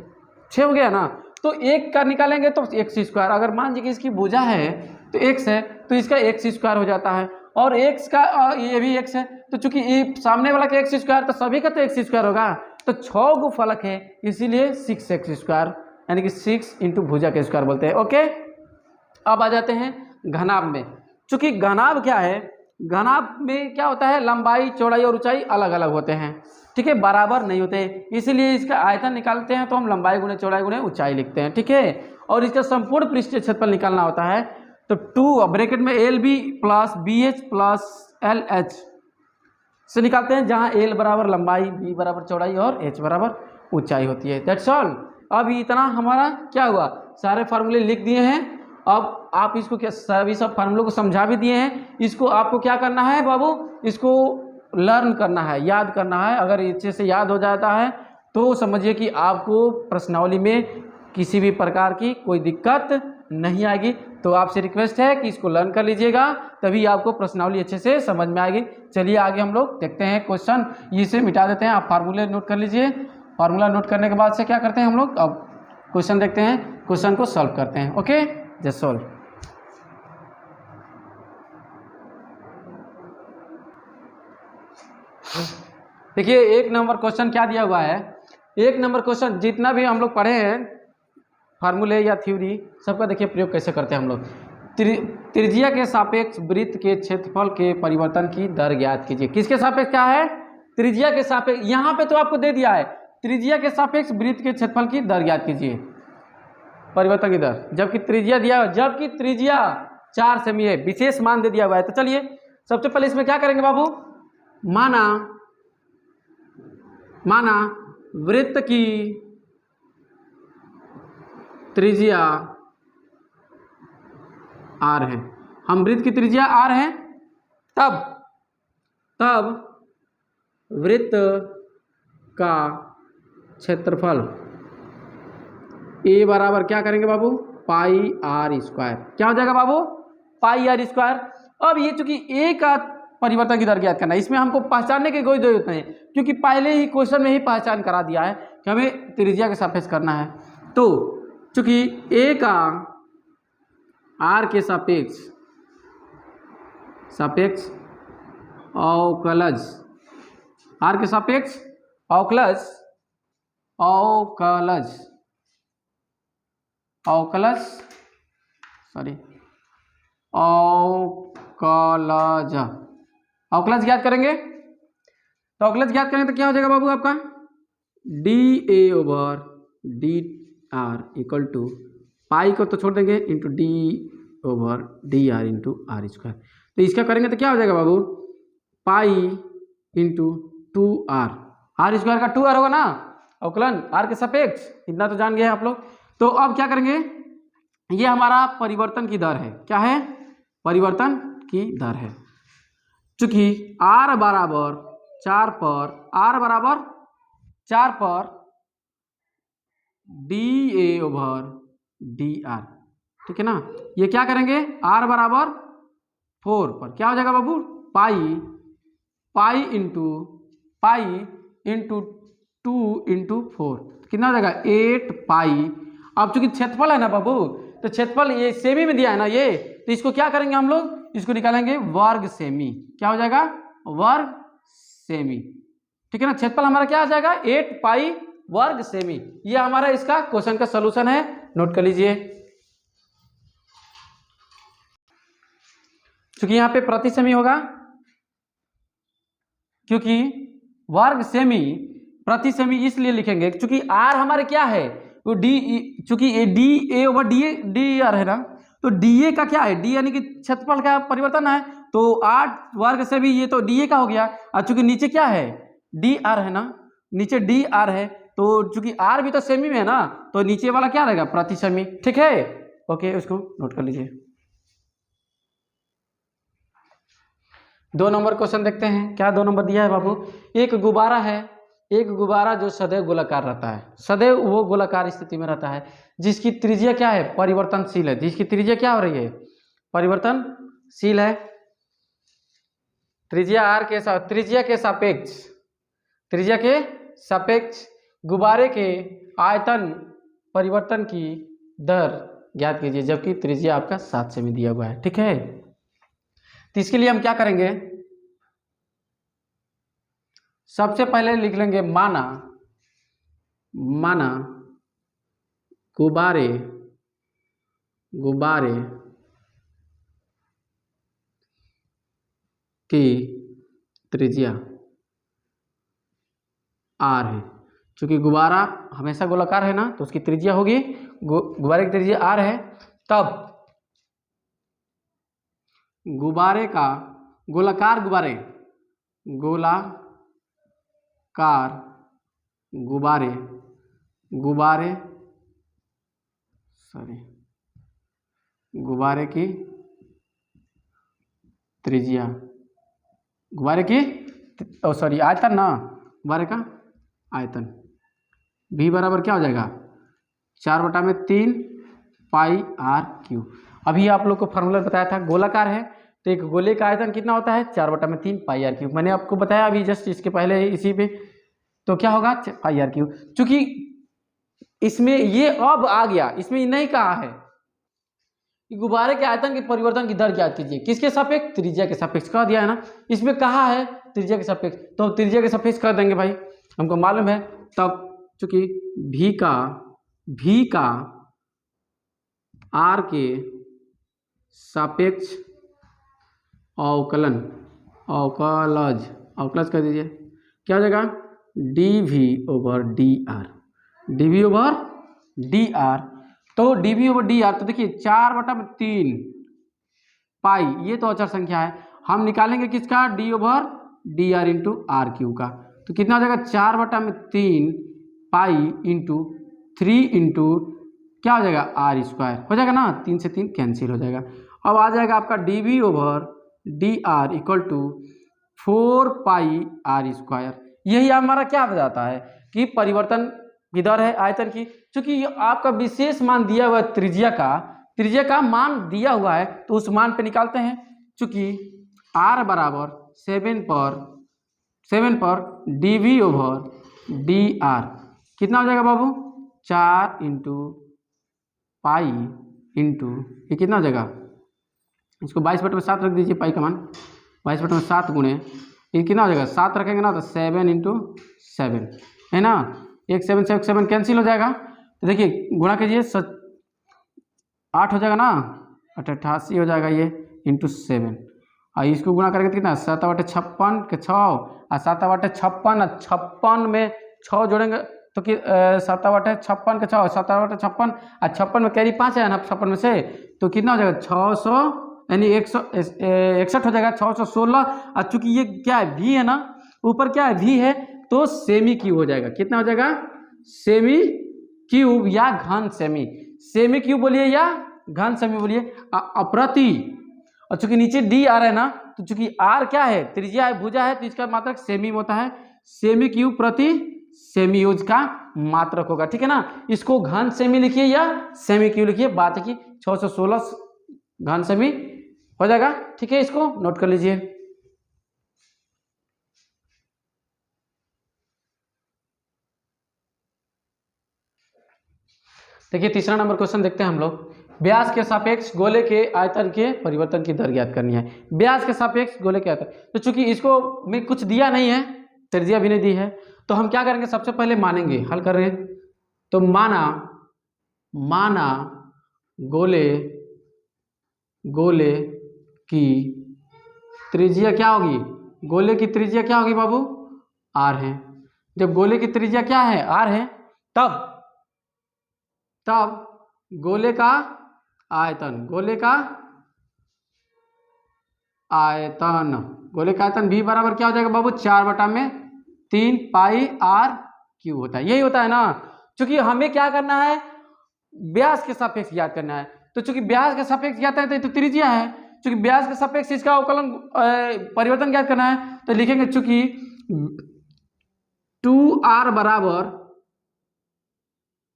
6 हो गया ना। तो एक का निकालेंगे तो x स्क्वायर, अगर मान लीजिए कि इसकी भुजा है तो x है, तो इसका x स्क्वायर हो जाता है। और एक्स का ये भी एक्स है, तो चूंकि ये सामने वाला का एक्स स्क्वायर तो सभी का तो एक्स स्क्वायर होगा, तो 6 गो फलक है इसीलिए 6x स्क्वायर, यानी कि 6 इंटू भुजा के स्क्वायर बोलते हैं। ओके, अब आ जाते हैं घनाभ में। चूंकि घनाभ क्या है, घनाभ में क्या होता है, लंबाई चौड़ाई और ऊंचाई अलग अलग होते हैं, ठीक है, बराबर नहीं होते, इसीलिए इसका आयतन निकालते हैं तो हम लंबाई गुणे चौड़ाई गुणे ऊंचाई लिखते हैं, ठीक है। और इसका संपूर्ण पृष्ठीय क्षेत्रफल निकालना होता है तो 2 ब्रैकेट में LB plus BH plus LH से निकालते हैं, जहां L बराबर लंबाई, B बराबर चौड़ाई और H बराबर ऊंचाई होती है। That's all. अब इतना हमारा क्या हुआ, सारे फार्मूले लिख दिए हैं। अब आप इसको क्या सभी सब फार्मूलों को समझा भी दिए हैं, इसको आपको क्या करना है बाबू, इसको लर्न करना है, याद करना है। अगर अच्छे से याद हो जाता है तो समझिए कि आपको प्रश्नावली में किसी भी प्रकार की कोई दिक्कत नहीं आएगी। तो आपसे रिक्वेस्ट है कि इसको लर्न कर लीजिएगा, तभी आपको प्रश्नावली अच्छे से समझ में आएगी। चलिए आगे हम लोग देखते हैं क्वेश्चन, इसे मिटा देते हैं, आप फार्मूले नोट कर लीजिए। फार्मूला नोट करने के बाद से क्या करते हैं हम लोग, अब क्वेश्चन देखते हैं, क्वेश्चन को सॉल्व करते हैं। Okay, just solve. देखिए 1 नंबर क्वेश्चन क्या दिया हुआ है, 1 नंबर क्वेश्चन जितना भी हम लोग पढ़े हैं फार्मूले या थ्योरी सबका देखिए प्रयोग कैसे करते हैं हम लोग। त्रिज्या के सापेक्ष वृत्त के क्षेत्रफल के परिवर्तन की दर ज्ञात कीजिए। किसके सापेक्ष क्या है, त्रिज्या के सापेक्ष, यहाँ पे तो आपको दे दिया है त्रिज्या के सापेक्ष वृत्त के क्षेत्रफल की दर ज्ञात कीजिए, परिवर्तन की दर, जबकि त्रिज्या दिया, जबकि त्रिज्या 4 सेमी है, विशेष मान दे दिया हुआ है। तो चलिए सबसे पहले इसमें क्या करेंगे बाबू, माना वृत्त की त्रिज्या r है, हम वृत्त की त्रिज्या r है, तब वृत्त का क्षेत्रफल a बराबर क्या करेंगे बाबू, पाई r स्क्वायर। क्या हो जाएगा बाबू, पाई r स्क्वायर। अब ये चूंकि a का परिवर्तन की दर ज्ञात करना है, इसमें हमको पहचानने की कोई जरूरत नहीं, क्योंकि पहले ही क्वेश्चन में ही पहचान करा दिया है कि हमें त्रिज्या के सापेक्ष करना है। तो चूंकि a का r के सापेक्ष अवकलज, r के सापेक्ष अवकलज ज्ञात करेंगे। तो अवकलज ज्ञात करेंगे तो क्या हो जाएगा बाबू आपका, dA/dr इक्वल टू पाई को तो छोड़ देंगे into d/dr into r square. तो इसका करेंगे तो क्या हो जाएगा बाबू, pi into 2r, r square का 2r होगा ना, अवकलन r के सापेक्ष, इतना तो जान गए आप लोग। तो अब क्या करेंगे, ये हमारा परिवर्तन की दर है, क्या है, परिवर्तन की दर है। चूंकि r बराबर 4 पर dA/dr, ठीक है ना। ये क्या करेंगे, r बराबर 4 पर क्या हो जाएगा बाबू, पाई इंटू 2 इंटू 4 कितना हो जाएगा, 8 पाई। अब चूंकि क्षेत्रफल है ना बाबू, तो क्षेत्रफल ये सेमी में दिया है ना ये, तो इसको क्या करेंगे हम लोग, इसको निकालेंगे वर्ग सेमी। क्या हो जाएगा, वर्ग सेमी, ठीक है ना। क्षेत्रफल हमारा क्या आ जाएगा, 8 पाई वर्ग सेमी। ये हमारा इसका क्वेश्चन का सलूशन है, नोट कर लीजिए। क्योंकि यहाँ पे प्रति सेमी होगा, क्योंकि वर्ग सेमी प्रति सेमी इसलिए लिखेंगे क्योंकि r हमारे क्या है, तो d, चूंकि dA/dr है ना, तो dA का क्या है, d यानी कि क्षेत्रफल का परिवर्तन है, तो 8 वर्ग से भी ये तो dA का हो गया। और चूंकि नीचे क्या है, dr है ना, नीचे dr है, तो चूंकि r भी तो सेमी में है ना, तो नीचे वाला क्या रहेगा, प्रति सेमी, ठीक है। ओके, उसको नोट कर लीजिए। 2 नंबर क्वेश्चन देखते हैं, क्या 2 नंबर दिया है बाबू। एक गुब्बारा है, एक गुब्बारा जो सदैव गोलाकार रहता है, सदैव वो गोलाकार स्थिति में रहता है, जिसकी त्रिज्या क्या है, परिवर्तनशील है, जिसकी त्रिज्या क्या हो रही है, परिवर्तनशील है। त्रिज्या r के साथ, त्रिज्या के सापेक्ष गुब्बारे के आयतन परिवर्तन की दर ज्ञात कीजिए, जबकि त्रिज्या आपका 7 सेमी दिया हुआ है, ठीक है। तो इसके लिए हम क्या करेंगे, सबसे पहले लिख लेंगे माना गुब्बारे की त्रिज्या r है। चूंकि गुब्बारा हमेशा गोलाकार है ना, तो उसकी त्रिज्या होगी, गुब्बारे की त्रिज्या r है। तब गुब्बारे का गोलाकार गुब्बारे की त्रिज्या, आयतन ना, गुब्बारे का आयतन v बराबर क्या हो जाएगा 4/3 पाई आर क्यू। अभी आप लोग को फार्मूला बताया था, गोलाकार है तो एक गोले का आयतन कितना होता है 4/3 पाई आर क्यू। मैंने आपको बताया अभी जस्ट इसके पहले इसी पे, तो क्या होगा पाई आर क्यू। चूंकि इसमें ये अब आ गया, इसमें नहीं कहा है कि गुब्बारे के आयतन के परिवर्तन की दर ज्ञात कीजिए, किसके सापेक्ष, त्रिज्या के सापेक्ष कह दिया है ना, इसमें कहा है त्रिज्या के सापेक्ष, तो त्रिज्या के सापेक्ष कर देंगे भाई, हमको मालूम है। तब चूंकि v का r के सापेक्ष अवकलज कर दीजिए, क्या हो जाएगा dv/dr। तो dv/dr तो देखिए 4/3 पाई, ये तो अचर संख्या है, हम निकालेंगे किसका d/dr इंटू आर क्यू का, तो कितना हो जाएगा 4/3 पाई इंटू 3 इंटू क्या हो जाएगा r² हो जाएगा ना, 3 से 3 कैंसिल हो जाएगा। अब आ जाएगा आपका dv/dr equal to 4 pi r²। यही हमारा क्या हो जाता है कि परिवर्तन की दर है आयतन की। चूंकि आपका विशेष मान दिया हुआ है, त्रिज्या का मान दिया हुआ है, तो उस मान पे निकालते हैं। चूंकि r बराबर 7 पर dv/dr कितना हो जाएगा बाबू 4 इंटू पाई इंटू ये कितना हो जाएगा, इसको 22/7 रख दीजिए, पाई का मान 22/7 गुणे ये कितना हो जाएगा 7 रखेंगे ना, तो 7 इंटू 7 है ना, 1 7 से 7 कैंसिल हो जाएगा। तो देखिए गुणा कीजिए 8 हो जाएगा ना, 88 हो जाएगा ये इंटू 7, और इसको गुणा करेंगे तो कितना 7/56 के 6 और 7/56 और 56 में 6 जोड़ेंगे तो कि 7/56 के 6 7/56 और 56 में कैरी 5 है ना 56 में से, तो कितना हो जाएगा 600 यानी 161 हो जाएगा 616। और चूंकि ये क्या है v है ना, ऊपर क्या है v है, तो सेमी क्यूब हो जाएगा, कितना हो जाएगा सेमी क्यूब या घन सेमी क्यूब बोलिए या घन सेमी बोलिए अप्रति। और चूंकि नीचे डी आ रहा है ना, तो चूंकि आर क्या है त्रिज्या है, भुजा है, तो इसका मात्रक सेमी होता है, सेमी क्यूब प्रति सेमी यूज का मात्रक होगा, ठीक है ना। इसको घन सेमी लिखिए या सेमी क्यूब लिखिए, बात है कि 616 घन सेमी हो जाएगा, ठीक है, इसको नोट कर लीजिए। देखिए तीसरा नंबर क्वेश्चन देखते हैं हम लोग। व्यास के सापेक्ष गोले के आयतन के परिवर्तन की दर ज्ञात करनी है। व्यास के सापेक्ष गोले के आयतन, तो चूंकि इसको में कुछ दिया नहीं है, त्रिज्या भी नहीं दी है, तो हम क्या करेंगे सबसे पहले मानेंगे, हल कर रहे हैं तो माना गोले की त्रिज्या क्या होगी, गोले की त्रिज्या क्या होगी बाबू r है। जब गोले की त्रिज्या क्या है r है, तब गोले का आयतन v बराबर क्या हो जाएगा बाबू 4/3 पाई r क्यूब होता है, यही होता है ना। चूंकि हमें क्या करना है व्यास के सापेक्ष ज्ञात करना है, तो चूंकि व्यास के सापेक्ष ज्ञात है तो त्रिज्या है, चूंकि व्यास के सापेक्ष इसका अवकलन परिवर्तन ज्ञात करना है, तो लिखेंगे चूंकि 2r बराबर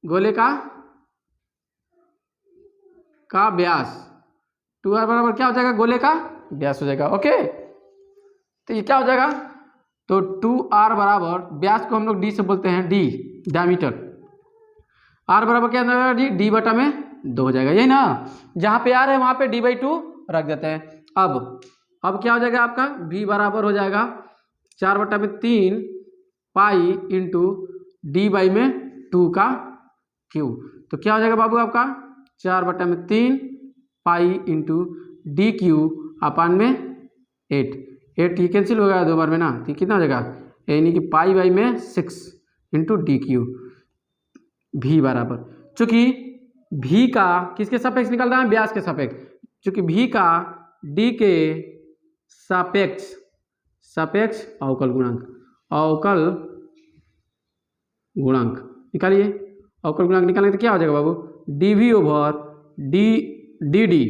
गोले का व्यास, 2r बराबर क्या हो जाएगा गोले का व्यास हो जाएगा। ओके, तो ये क्या हो जाएगा, तो 2r बराबर व्यास को हम लोग d से बोलते हैं, d डायमीटर, r बराबर क्या हो जाएगा d/2 हो जाएगा, यही ना। जहाँ पे r है वहाँ पे d/2 रख देते हैं। अब अब क्या हो जाएगा आपका v बराबर हो जाएगा 4/3 पाई इंटू डी बाई में 2 का क्यूब। तो क्या हो जाएगा बाबू आपका 4/3 पाई इंटू डी क्यूब अपान में 8 ये कैंसिल हो गया 2 बार में ना, तो कितना हो जाएगा यानी कि पाई बाई में 6 इंटू डी क्यूब भी बराबर, चूँकि भी का किसके सापेक्ष निकल रहा है व्यास के सापेक्ष, चूँकि भी का डी के सापेक्ष अवकल गुणांक निकालिए। अवकल गुणांक निकालेंगे तो क्या हो जाएगा बाबू D we over D D,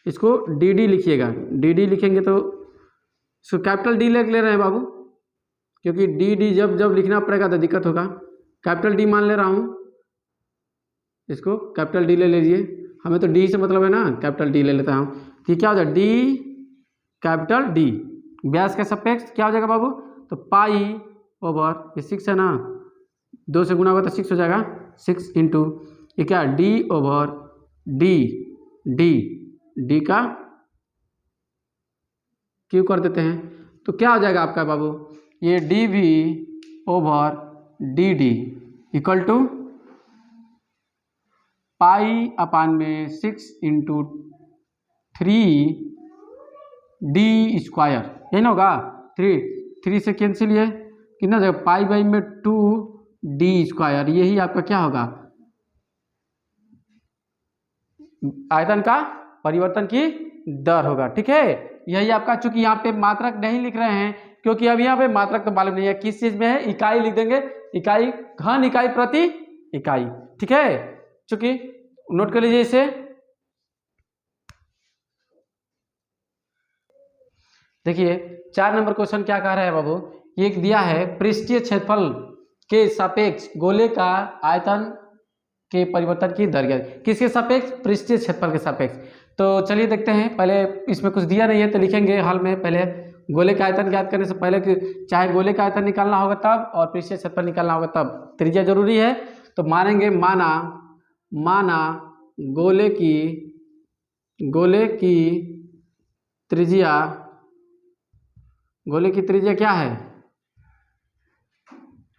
इसको डी डी लिखिएगा, डी डी लिखेंगे तो इसको कैपिटल डी ले रहे हैं बाबू, क्योंकि डी डी जब जब लिखना पड़ेगा तो दिक्कत होगा। कैपिटल डी मान ले रहा हूँ, इसको कैपिटल डी ले लीजिए, हमें तो डी से मतलब है ना, कैपिटल डी ले लेता हूँ कि क्या हो जाएगा डी कैपिटल डी व्यास के सापेक्ष क्या हो जाएगा बाबू, तो पाई ओवर ये 6 है ना, 2 से गुना होगा तो 6 हो जाएगा, 6 इंटू ये क्या D over D D D का क्यू कर देते हैं, तो क्या हो जाएगा आपका बाबू ये D we over D D equal to pi अपान में 6 इंटू 3 डी स्क्वायर, यही ना होगा 3 से कैंसिल, ये कितना हो जाएगा पाई बाई में 2 डी स्क्वायर, यही आपका क्या होगा आयतन का परिवर्तन की दर होगा। ठीक है, यही आपका, चूंकि यहाँ पे मात्रक नहीं लिख रहे हैं क्योंकि अब यहाँ पे मात्रक तो मालूम नहीं है किस चीज में है, इकाई लिख देंगे, इकाई घन इकाई प्रति इकाई। ठीक है, चूंकि नोट कर लीजिए इसे, देखिए 4 नंबर क्वेश्चन क्या कह रहा है बाबू, ये दिया है पृष्ठीय क्षेत्रफल के सापेक्ष गोले का आयतन के परिवर्तन की दर, किसके सापेक्ष पृष्ठीय क्षेत्रफल के सापेक्ष। तो चलिए देखते हैं, पहले इसमें कुछ दिया नहीं है तो लिखेंगे हाल में, पहले गोले का आयतन ज्ञात करने से पहले कि चाहे गोले का आयतन निकालना होगा तब और पृष्ठीय क्षेत्रफल निकालना होगा तब त्रिज्या जरूरी है। तो मानेंगे माना गोले की त्रिज्या क्या है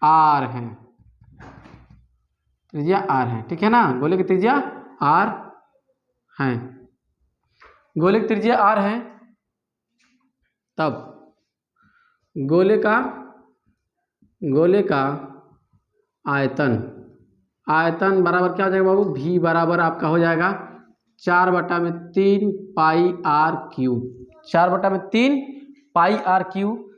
आर है, त्रिज्या आर है। ठीक है ना, गोले की त्रिज्या आर है, गोले की त्रिज्या आर है, तब गोले का आयतन बराबर क्या हो जाएगा बाबू, भी बराबर आपका हो जाएगा 4/3 pi R cube, 4/3 pi R cube.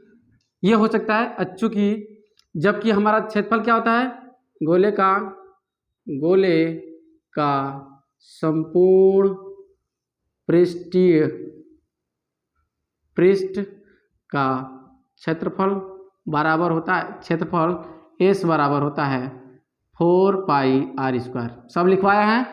ये हो सकता है चूंकि जबकि हमारा क्षेत्रफल क्या होता है गोले का संपूर्ण पृष्ठ का क्षेत्रफल बराबर होता है, क्षेत्रफल एस बराबर होता है 4 पाई आर स्क्वायर। सब लिखवाया है,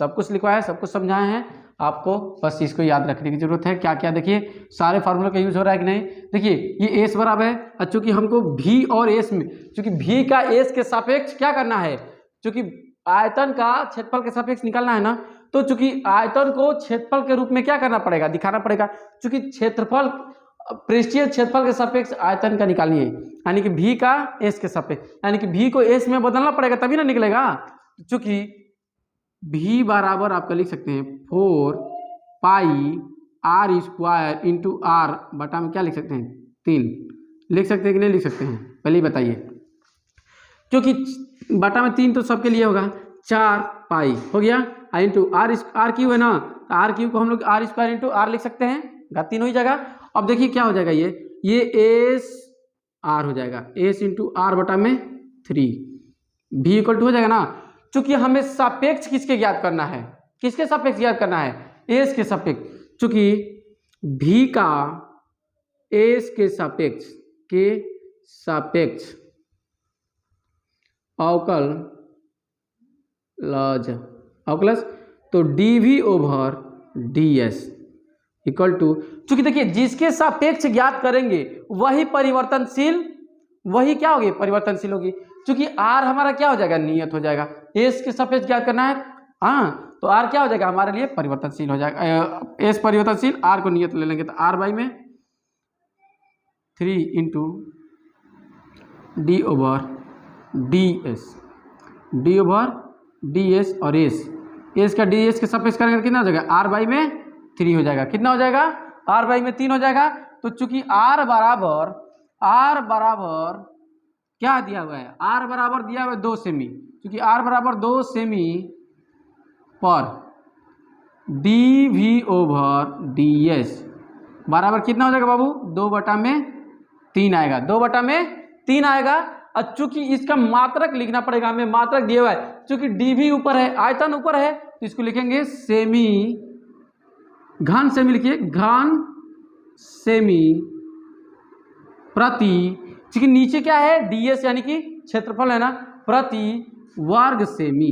सब कुछ लिखवाया है, सब कुछ समझाए हैं आपको, बस इसको याद रखने की जरूरत है। क्या क्या देखिए सारे फार्मूले का यूज हो रहा है कि नहीं, देखिए ये एस बराबर है, चूंकि हमको भी और एस में, चूंकि भी का एस के सापेक्ष क्या करना है, चूंकि आयतन का क्षेत्रफल के सापेक्ष निकालना है ना, तो चूंकि आयतन को क्षेत्रफल के रूप में क्या करना पड़ेगा, दिखाना पड़ेगा, चूंकि क्षेत्रफल पृष्ठीय क्षेत्रफल के सापेक्ष आयतन का निकालनी है, यानी कि भी का एस के सापेक्ष, यानी कि भी को एस में बदलना पड़ेगा तभी ना निकलेगा। चूंकि भी बराबर आपका लिख सकते हैं 4 पाई आर स्क्वायर इंटू आर बटा में क्या लिख सकते हैं 3, लिख सकते हैं कि नहीं लिख सकते हैं, पहले ही बताइए, क्योंकि बटा में 3 तो सबके लिए होगा, 4 पाई हो गया इंटू आर क्यू है ना, आर क्यू को हम लोग आर स्क्वायर इंटू आर लिख सकते हैं, 3 हो ही जाएगा। अब देखिए क्या हो जाएगा, ये एस आर हो जाएगा, एस इंटू आर बटा में 3, भी इक्वल टू हो जाएगा ना, चूंकि हमें सापेक्ष किसके ज्ञात करना है, किसके सापेक्ष ज्ञात करना है, एस के सापेक्ष, चूंकि भी का एस के सापेक्ष अवकलज तो dv over ds equal to, चूंकि देखिए जिसके सापेक्ष ज्ञात करेंगे वही परिवर्तनशील, वही क्या होगी परिवर्तनशील होगी, चूंकि r हमारा क्या हो जाएगा नियत हो जाएगा, s के सापेक्ष ज्ञात करना है, हाँ तो आर क्या हो जाएगा हमारे लिए परिवर्तनशील हो जाएगा, एस परिवर्तनशील, आर को नियत ले लेंगे तो आर बाई में 3 into D over D over d S, और एस का डी एस के सापेक्ष करेंगे तो कितना हो जाएगा आर बाई में 3 हो जाएगा। कितना हो जाएगा आर बाई में 3 हो जाएगा। तो चूंकि आर बराबर क्या दिया हुआ है, आर बराबर दिया हुआ है 2 सेमी, क्योंकि आर बराबर 2 सेमी पर d we over d s बराबर कितना हो जाएगा बाबू 2/3 आएगा, 2/3 आएगा। और चूंकि इसका मात्रक लिखना पड़ेगा हमें, मात्रक दिया हुआ है, चूंकि डी वी ऊपर है, आयतन ऊपर है, तो इसको लिखेंगे सेमी, घन सेमी लिखिए, घन सेमी प्रति, क्योंकि नीचे क्या है ds यानी कि क्षेत्रफल है ना, प्रति वर्ग सेमी,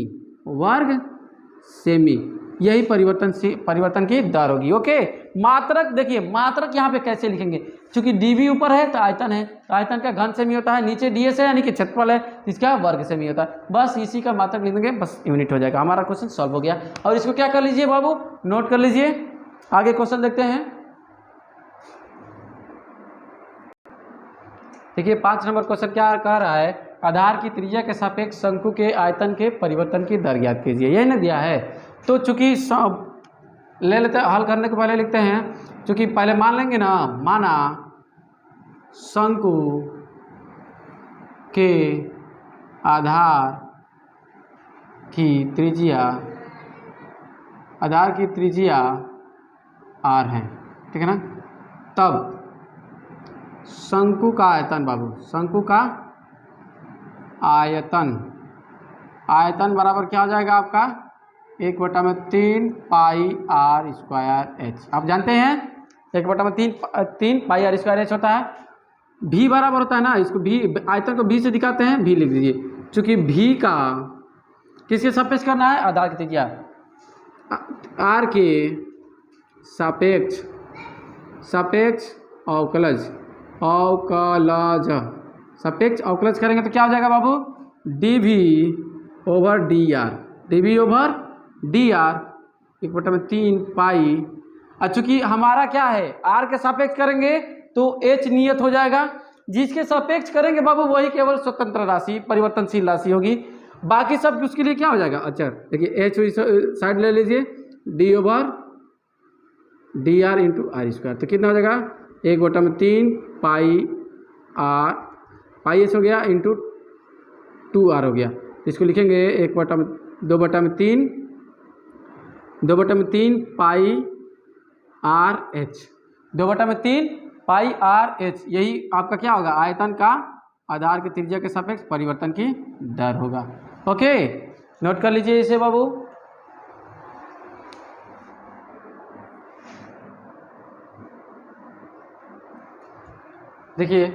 यही परिवर्तन की दर होगी। ओके, मात्रक देखिए, मात्रक यहाँ पे कैसे लिखेंगे, क्योंकि dv ऊपर है तो आयतन है, तो आयतन का घन सेमी होता है, नीचे ds है यानी कि क्षेत्रफल है, इसका वर्ग सेमी होता है। बस इसी का मात्रक लिख देंगे, बस यूनिट हो जाएगा, हमारा क्वेश्चन सॉल्व हो गया। और इसको क्या कर लीजिए बाबू, नोट कर लीजिए। आगे क्वेश्चन देखते हैं। देखिए 5 नंबर क्वेश्चन क्या कह रहा है, आधार की त्रिज्या के सापेक्ष शंकु के आयतन के परिवर्तन की दर ज्ञात कीजिए, यही ना दिया है। तो चूंकि ले लेते हैं, हल करने के पहले लिखते हैं, चूंकि पहले मान लेंगे ना, माना शंकु के आधार की त्रिज्या r है, ठीक है ना, तब शंकु का आयतन बाबू, शंकु का आयतन बराबर क्या हो जाएगा आपका 1/3 पाई आर स्क्वायर एच। आप जानते हैं 1/3 पाई आर स्क्वायर एच होता है। भी बराबर होता है ना, इसको भी, आयतन को भी से दिखाते हैं, भी लिख दीजिए, क्योंकि भी का किसके सापेक्ष करना है, आधार की त्रिज्या आर के सापेक्ष सापेक्ष अवकलज करेंगे तो क्या हो जाएगा बाबू, dv ओवर डी आर 1/3 पाई। और चूंकि हमारा क्या है r के सापेक्ष करेंगे तो h नियत हो जाएगा, जिसके सापेक्ष करेंगे बाबू वही केवल स्वतंत्र राशि, परिवर्तनशील राशि होगी, बाकी सब उसके लिए क्या हो जाएगा अचर। देखिए h साइड ले लीजिए, d over D R into are square, तो कितना हो जाएगा 1/3 पाई आर, पाई एच हो गया, इंटू 2r हो गया। इसको लिखेंगे 2/3 पाई आर एच, 2/3 पाई आर एच, यही आपका क्या होगा, आयतन का आधार की त्रिज्या के सापेक्ष परिवर्तन की दर होगा। ओके, नोट कर लीजिए इसे बाबू। देखिए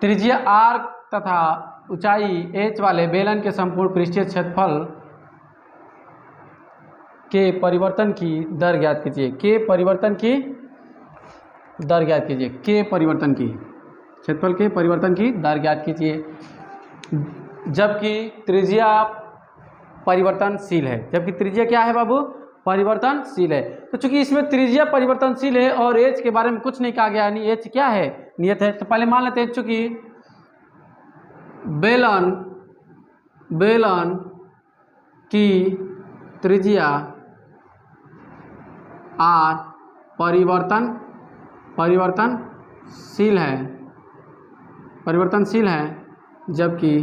त्रिज्या r तथा ऊंचाई h वाले बेलन के संपूर्ण पृष्ठीय क्षेत्रफल के परिवर्तन की दर ज्ञात कीजिए, के परिवर्तन की दर ज्ञात कीजिए, के परिवर्तन की, क्षेत्रफल के परिवर्तन की दर ज्ञात कीजिए, जबकि त्रिज्या परिवर्तनशील है, जबकि त्रिज्या क्या है बाबू, परिवर्तनशील है। तो चूंकि इसमें त्रिज्या परिवर्तनशील है और एच के बारे में कुछ नहीं कहा गया, यानी एच क्या है, नियत है, तो पहले मान लेते हैं चूंकि बेलन की त्रिज्या आर परिवर्तनशील है, जबकि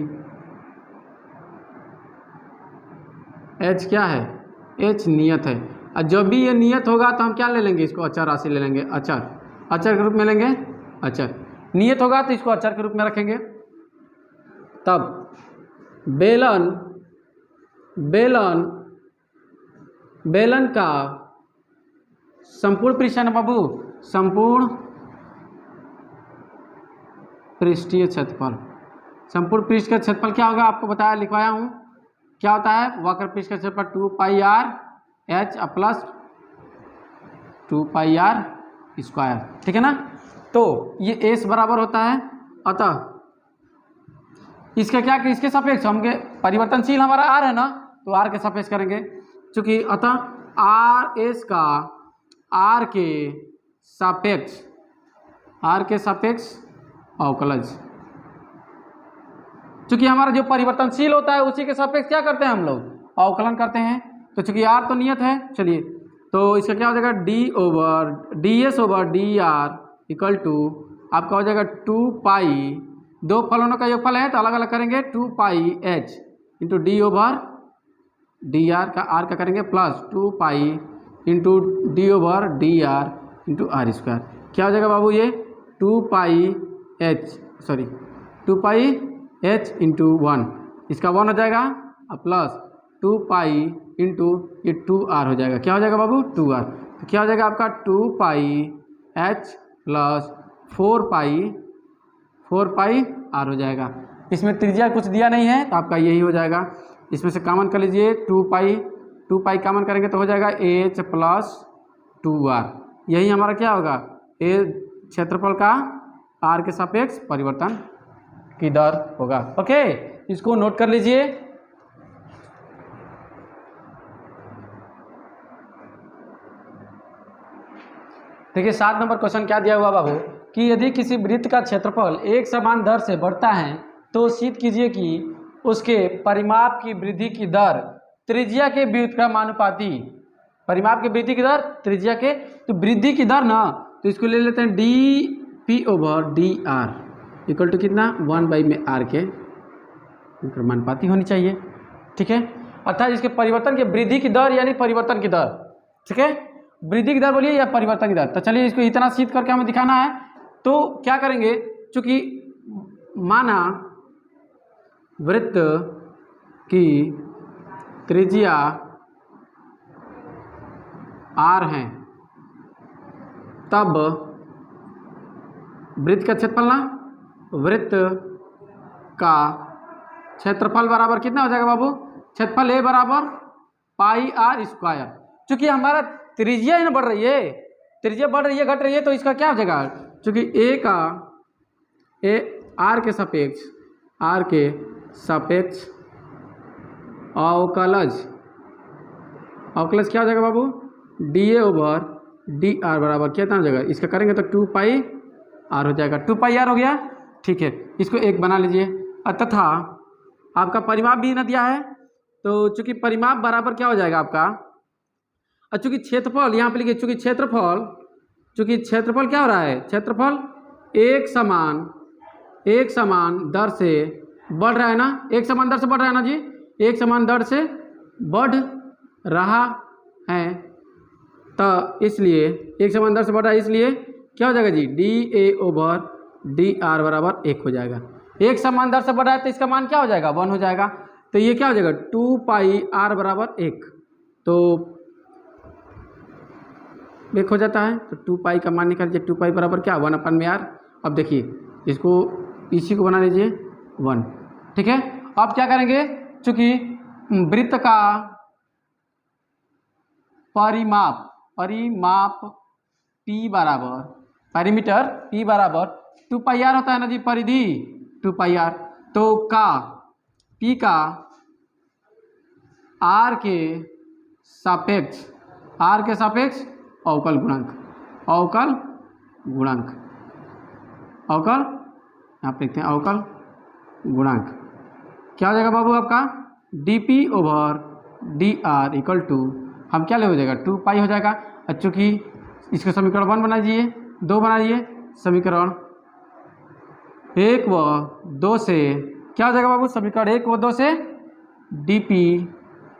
एच क्या है, एच नियत है। और जब भी ये नियत होगा तो हम क्या ले लेंगे, इसको अचर राशि ले लेंगे, अचर के रूप में लेंगे, अचर नियत होगा तो इसको अचर के रूप में रखेंगे। तब बेलन का संपूर्ण पृष्ठ है ना बाबू, संपूर्ण पृष्ठीय क्षेत्रफल, संपूर्ण पृष्ठ का क्षेत्रफल क्या होगा, आपको बताया, लिखवाया हूँ, क्या होता है, वक्र पृष्ठ का क्षेत्रफल 2 pi R H plus 2 pi R square, ठीक है ना। तो ये एस बराबर होता है, अतः इसका क्या, इसके सापेक्ष हम परिवर्तनशील हमारा आर है ना, तो आर के सापेक्ष करेंगे, चूँकि अतः आर एस का आर के सापेक्ष अवकलज, चूँकि हमारा जो परिवर्तनशील होता है उसी के सापेक्ष क्या करते हैं हम लोग, अवकलन करते हैं। तो चूँकि आर तो नियत है, चलिए तो इसका क्या हो जाएगा, D S over D R equal to आपका हो जाएगा 2 पाई, दो फलनों का योगफल है तो अलग अलग करेंगे, 2 pi H into D over D R का आर का करेंगे plus 2 pi into D over D R into are square. क्या हो जाएगा बाबू ये 2 पाई एच इंटू 1, इसका 1 हो जाएगा और प्लस 2 पाई इंटू ये 2r हो जाएगा। क्या हो जाएगा बाबू 2r। तो क्या हो जाएगा आपका 2 pi H plus 4 pi are हो जाएगा। इसमें त्रिज्या कुछ दिया नहीं है तो आपका यही हो जाएगा। इसमें से कॉमन कर लीजिए, 2 पाई कॉमन करेंगे तो हो जाएगा एच प्लस 2r। यही हमारा क्या होगा, ए क्षेत्रफल का आर के सापेक्ष परिवर्तन की दर होगा। ओके, इसको नोट कर लीजिए। देखिए 7 नंबर क्वेश्चन क्या दिया हुआ बाबू कि यदि किसी वृत्त का क्षेत्रफल एक समान दर से बढ़ता है तो सिद्ध कीजिए कि उसके परिमाप की वृद्धि की दर त्रिज्या के व्युत्क्रमानुपाती, परिमाप की वृद्धि की दर त्रिज्या के, तो वृद्धि की दर ना, तो इसको ले लेते हैं D P over D R equal to कितना 1 बाई में आर के व्युत्क्रमानुपाती होनी चाहिए। ठीक है, अर्थात इसके परिवर्तन की वृद्धि की दर यानी परिवर्तन की दर। ठीक है, वृद्धि की दर बोलिए या परिवर्तन की दर। तो चलिए इसको इतना सिद्ध करके हमें दिखाना है। तो क्या करेंगे, चूंकि माना वृत्त की त्रिज्या r है, तब वृत्त का क्षेत्रफल ना, वृत्त का क्षेत्रफल बराबर कितना हो जाएगा बाबू, क्षेत्रफल a बराबर पाई आर स्क्वायर। चूंकि हमारा त्रिज्या ना बढ़ रही है, त्रिज्या बढ़ रही है घट रही है, तो इसका क्या हो जाएगा, चूंकि आर के सापेक्ष अवकलज क्या हो जाएगा बाबू, D A over D R बराबर कितना हो जाएगा, इसका करेंगे तो 2 पाई आर हो जाएगा। 2 पाई आर हो गया। ठीक है, इसको एक बना लीजिए। तथा आपका परिमाप भी ना दिया है, तो चूंकि परिमाप बराबर क्या हो जाएगा आपका, और चूंकि क्षेत्रफल यहाँ पे लिखिए, चूंकि क्षेत्रफल क्या हो रहा है, क्षेत्रफल एक समान दर से बढ़ रहा है ना, एक समान दर से बढ़ रहा है ना जी, एक समान दर से बढ़ रहा है, तो इसलिए एक समान दर से बढ़ रहा है, इसलिए क्या हो जाएगा जी, D A over D R बराबर 1 हो जाएगा। एक समान दर से बढ़ रहा है तो इसका मान क्या हो जाएगा, 1 हो जाएगा। तो ये क्या हो जाएगा 2 पाई आर बराबर 1, तो 1 हो जाता है। तो 2 पाई का मान निकाल लीजिए, 2 पाई बराबर क्या 1/r। अब देखिए इसको इसी को बना लीजिए 1। ठीक है, अब क्या करेंगे, चूंकि वृत्त का परिमाप P बराबर, पैरीमीटर P बराबर 2 पाई आर होता है ना जी, परिधि 2 पाई आर, तो का P का R के सापेक्ष अवकल यहाँ पे लिखते हैं अवकल गुणांक। क्या हो जाएगा बाबू आपका dP over dr equal to, हम क्या ले हो जाएगा 2 पाई हो जाएगा। चूँकि इसका समीकरण 1 बना दीजिए, 2 बना दीजिए, समीकरण 1 व 2 से क्या हो जाएगा बाबू, समीकरण 1 व 2 से dP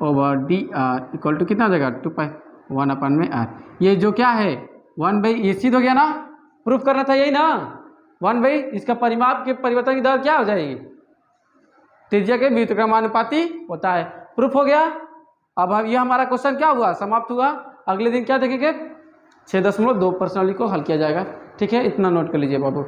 over dr equal to कितना हो जाएगा 2 पाई 1/r। ये जो क्या है 1 बाई, ये सिद्ध हो गया ना, प्रूफ करना था यही ना, 1 बाई इसका परिमाप के परिवर्तन की दर क्या हो जाएगी, त्रिज्या के व्युत्क्रमानुपाती होता है। प्रूफ हो गया। अब ये हमारा क्वेश्चन क्या हुआ, समाप्त हुआ। अगले दिन क्या देखेंगे 6.2 प्रश्नावली को हल किया जाएगा। ठीक है, इतना नोट कर लीजिए बाबू।